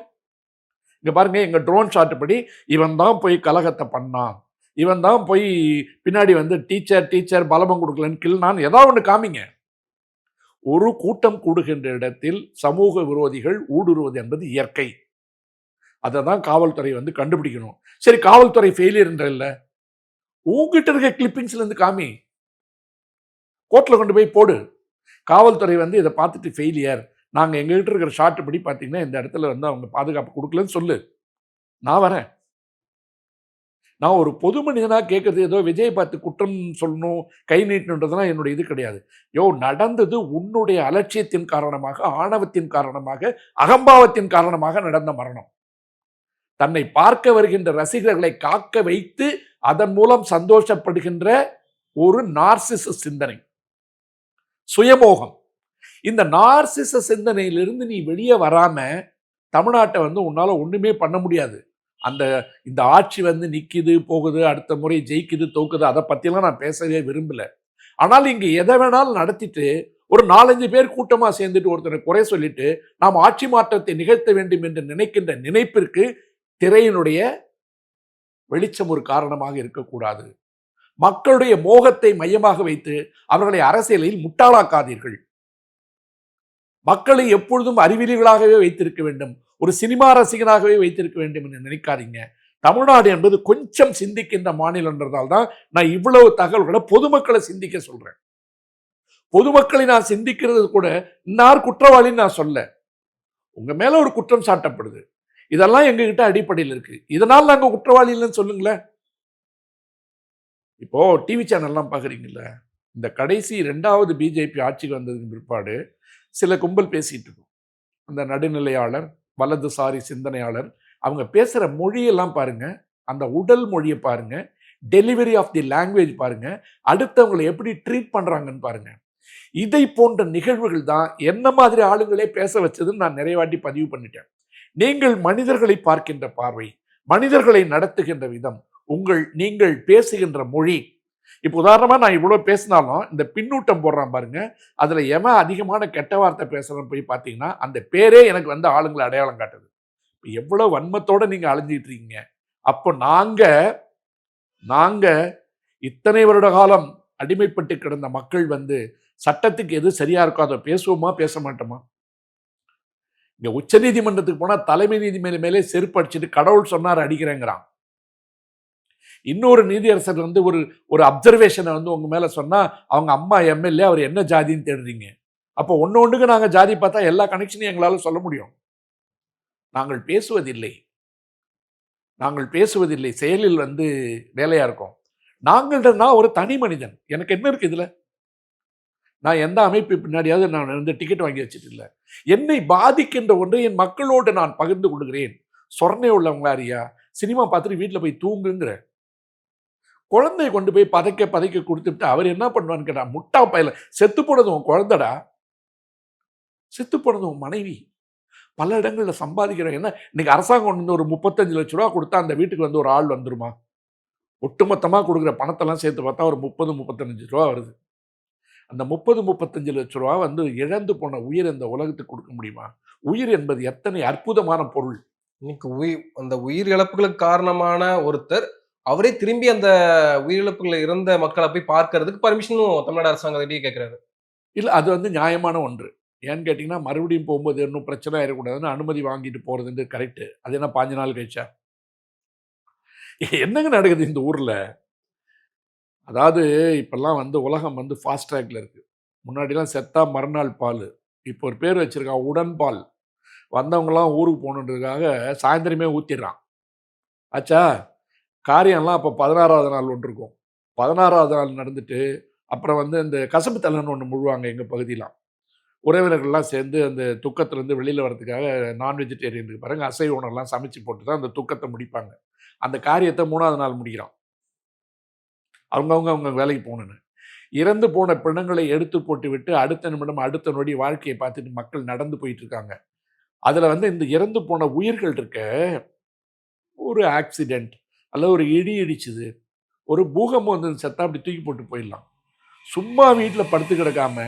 இங்க பாருங்க, எங்க ட்ரோன் ஷாட் படி இவன் தான் போய் கலகத்தை பண்ணான், இவன் தான் போய் பின்னாடி டீச்சர் பலபம் கொடுக்கலன்னு கிள்னான்னு ஏதாவது ஒன்று காமிங்க. ஒரு கூட்டம் கூடுகின்ற இடத்தில் சமூக விரோதிகள் ஊடுருவது என்பது இயற்கை. அதை தான் காவல்துறை கண்டுபிடிக்கணும். சரி, காவல்துறை ஃபெயிலியர் இல்ல, உங்ககிட்ட இருக்க கிளிப்பிங்ஸ்ல இருந்து காமி, கோர்ட்ல கொண்டு போய் போடு. காவல்துறை இதை பார்த்துட்டு ஃபெயிலியர், நாங்க எங்ககிட்ட இருக்கிற ஷார்ட் படி பார்த்தீங்கன்னா இந்த இடத்துல அவங்க பாதுகாப்பு கொடுக்கலன்னு சொல்லு, நான் வரேன். நான் ஒரு பொது மனிதனா கேட்கறது ஏதோ விஜய் பார்த்து குற்றம் சொல்லணும், கை நீட்டணுன்றதுலாம் என்னுடைய இது கிடையாது. நடந்தது உன்னுடைய அலட்சியத்தின் காரணமாக, ஆணவத்தின் காரணமாக, அகம்பாவத்தின் காரணமாக நடந்த மரணம். தன்னை பார்க்க வருகின்ற ரசிகர்களை காக்க வைத்து அதன் மூலம் சந்தோஷப்படுகின்ற ஒரு நார்சிச சிந்தனை, சுயமோகம். இந்த நார்சிச சிந்தனையிலிருந்து நீ வெளியே வராம தமிழ்நாட்டை உன்னால ஒண்ணுமே பண்ண முடியாது. இந்த ஆட்சி நிக்குது போகுது, அடுத்த முறை ஜெயிக்குது தோக்குது, அதை பத்தியெல்லாம் நான் பேசவே விரும்பல. ஆனால் இங்க எதை வேணாலும் நடத்திட்டு ஒரு 4-5 பேர் கூட்டமா சேர்ந்துட்டு ஒருத்தனை குறை சொல்லிட்டு நாம் ஆட்சி மாற்றத்தை நிகழ்த்த வேண்டும் என்று நினைக்கின்ற நினைப்பிற்கு திரையினுடைய வெளிச்சம் ஒரு காரணமாக இருக்கக்கூடாது. மக்களுடைய மோகத்தை மையமாக வைத்து அவர்களை அரசியலில் முட்டாளாக்காதீர்கள். மக்களை எப்பொழுதும் அறிவிலிகளாகவே வைத்திருக்க வேண்டும், ஒரு சினிமா ரசிகனாகவே வைத்திருக்க வேண்டும் என்று நினைக்காதீங்க. தமிழ்நாடு என்பது கொஞ்சம் சிந்திக்கின்ற மாநிலம்ன்றதால் தான் நான் இவ்வளவு தகவல்களை பொதுமக்களை சிந்திக்க சொல்றேன். பொதுமக்களை நான் சிந்திக்கிறது கூட இன்னார் குற்றவாளின்னு நான் சொல்ல, உங்க மேல ஒரு குற்றம் சாட்டப்படுது, இதெல்லாம் எங்ககிட்ட அடிப்படையில் இருக்கு, இதனால் நாங்க குற்றவாளி இல்லைன்னு சொல்லுங்களேன். இப்போ டிவி சேனல்லாம் பாக்குறீங்கல்ல, இந்த கடைசி 2வது பிஜேபி ஆட்சிக்கு வந்ததுக்கு பிற்பாடு சில கும்பல் பேசிட்டு இருக்கும். அந்த நடுநிலையாளர், வலதுசாரி சிந்தனையாளர், அவங்க பேசுற மொழியெல்லாம் பாருங்க, அந்த உடல் மொழியை பாருங்க, டெலிவரி ஆஃப் தி லாங்குவேஜ் பாருங்க, அடுத்தவங்களை எப்படி ட்ரீட் பண்றாங்கன்னு பாருங்க. இதை போன்ற நிகழ்வுகள் தான் என்ன மாதிரி ஆளுங்களே பேச வச்சதுன்னு நான் நிறைய வாட்டி பதிவு பண்ணிட்டேன். நீங்கள் மனிதர்களை பார்க்கின்ற பார்வை, மனிதர்களை நடத்துகின்ற விதம், நீங்கள் பேசுகின்ற மொழி. இப்போ உதாரணமா நான் இவ்வளவு பேசினாலும் இந்த பின்னூட்டம் போடுறான் பாருங்க, அதுல எவன் அதிகமான கெட்ட வார்த்தை பேசுறன்னு போய் பார்த்தீங்கன்னா அந்த பேரே எனக்கு வந்து ஆளுங்களை அடையாளம் காட்டுது. எவ்வளவு வன்மத்தோட நீங்க அலைஞ்சிட்டு இருக்கீங்க. அப்போ நாங்க இத்தனை வருட காலம் அடிமைப்பட்டு கிடந்த மக்கள் வந்து சட்டத்துக்கு எது சரியா இருக்கோ அதை பேசுவோமா, பேச மாட்டோமா? இங்க உச்ச நீதிமன்றத்துக்கு போனா தலைமை நீதிபதி மேலே செருப்பு அடிச்சுட்டு கடவுள் சொன்னார் அடிக்கிறேங்கிறான். இன்னொரு நீதியரசர் வந்து ஒரு அப்சர்வேஷனை வந்து உங்க மேல சொன்னா அவங்க அம்மா எம்எல்ஏ, அவர் என்ன ஜாதின்னு தேடுறீங்க. அப்போ ஒண்ணுக்கு நாங்க ஜாதி பார்த்தா எல்லா கனெக்ஷனையும் எங்களால சொல்ல முடியும். நாங்கள் பேசுவதில்லை, செயலில் வந்து வேலையா இருக்கோம். நான் ஒரு தனி மனிதன், எனக்கு என்ன இருக்கு இதுல? நான் எந்த அமைப்பு பின்னாடியாவது நான் வந்து டிக்கெட் வாங்கி வச்சுட்டு இல்லை. என்னை பாதிக்கின்ற ஒன்றை என் மக்களோடு நான் பகிர்ந்து கொள்கிறேன். சொர்ணை உள்ளவங்களாரியா சினிமா பார்த்துட்டு வீட்டில் போய் தூங்குங்கிற குழந்தைய கொண்டு போய் பதைக்க கொடுத்துட்டு அவர் என்ன பண்ணுவான்னு கேட்டா, முட்டா பையில செத்து போனது உன் குழந்தைடா, செத்து போனது உன் மனைவி. பல இடங்களில் சம்பாதிக்கிறேன். என்ன இன்னைக்கு அரசாங்கம் வந்து ஒரு 35 லட்ச ரூபா கொடுத்தா அந்த வீட்டுக்கு வந்து ஒரு ஆள் வந்துருமா? ஒட்டுமொத்தமாக கொடுக்குற பணத்தெல்லாம் சேர்த்து பார்த்தா ஒரு 30-35 ரூபா வருது. அந்த 30-35 லட்ச ரூபா வந்து இழந்து போன உயிர் இந்த உலகத்துக்கு கொடுக்க முடியுமா? உயிர் என்பது எத்தனை அற்புதமான பொருள். இன்னைக்கு அந்த உயிர் இழப்புகளுக்கு காரணமான ஒருத்தர் அவரே திரும்பி அந்த உயிரிழப்புகள் இறந்த மக்களை போய் பார்க்கறதுக்கு பர்மிஷனும் தமிழ்நாடு அரசாங்கத்திலேயே கேட்கிறாரு. இல்லை, அது வந்து நியாயமான ஒன்று. ஏன்னு கேட்டிங்கன்னா, மறுபடியும் போகும்போது இன்னும் பிரச்சனை ஆயிடக்கூடாதுன்னு அனுமதி வாங்கிட்டு போகிறதுன்றது கரெக்டு. அது என்ன 5 நாள் கழிச்சா? என்னங்க நடக்குது இந்த ஊரில்? அதாவது இப்பெல்லாம் வந்து உலகம் வந்து ஃபாஸ்ட் ட்ராக்ல இருக்கு. முன்னாடிலாம் செத்தா மறுநாள் பால், இப்போ ஒரு பேர் வச்சிருக்கான் உடன்பால். வந்தவங்கலாம் ஊருக்கு போகணுன்றதுக்காக சாயந்தரமே ஊற்றிடுறான். ஆச்சா, காரியம்லாம் அப்போ 16வது நாள் ஒன்று இருக்கும். 16வது நாள் நடந்துட்டு அப்புறம் வந்து இந்த கசப்பு தலன்னு ஒன்று முழுவாங்க எங்கள் பகுதியெலாம். உறவினர்கள்லாம் சேர்ந்து அந்த துக்கத்திலேருந்து வெளியில் வரதுக்காக நான் வெஜிடேரியனுக்கு பாருங்க அசைவ உணவுலாம் சமைச்சு போட்டு தான் அந்த துக்கத்தை முடிப்பாங்க. அந்த காரியத்தை 3வது நாள் முடிக்கிறான். அவங்க வேலைக்கு போகணுன்னு. இறந்து போன பிணங்களை எடுத்து போட்டு விட்டு அடுத்த நிமிடம் அடுத்த நொடி வாழ்க்கையை பார்த்துட்டு மக்கள் நடந்து போயிட்டு இருக்காங்க. அதில் வந்து இந்த இறந்து போன உயிர்கள் இருக்க, ஒரு ஆக்சிடென்ட் அல்ல ஒரு இடி இடிச்சுது, ஒரு பூகம்பம் வந்து செத்தா அப்படி தூக்கி போட்டு போயிடலாம். சும்மா வீட்டில் படுத்து கிடக்காம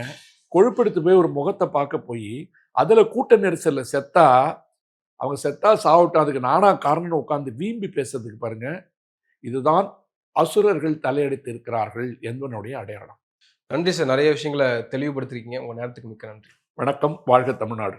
கொழுப்பெடுத்து போய் ஒரு முகத்தை பார்க்க போய் அதில் கூட்ட நெரிசலில் செத்தா, அவங்க செத்தா சாப்பிட்டா அதுக்கு நானா காரணம்னு உட்காந்து வீம்பி பேசுறதுக்கு பாருங்க, இதுதான் அசுரர்கள் தலையெடுத்து இருக்கிறார்கள் என்பதனுடைய அடையாளம். நன்றி சார், நிறைய விஷயங்களை தெளிவுபடுத்திருக்கீங்க. உங்க நேரத்துக்கு மிக்க நன்றி. வணக்கம். வாழ்க தமிழ்நாடு.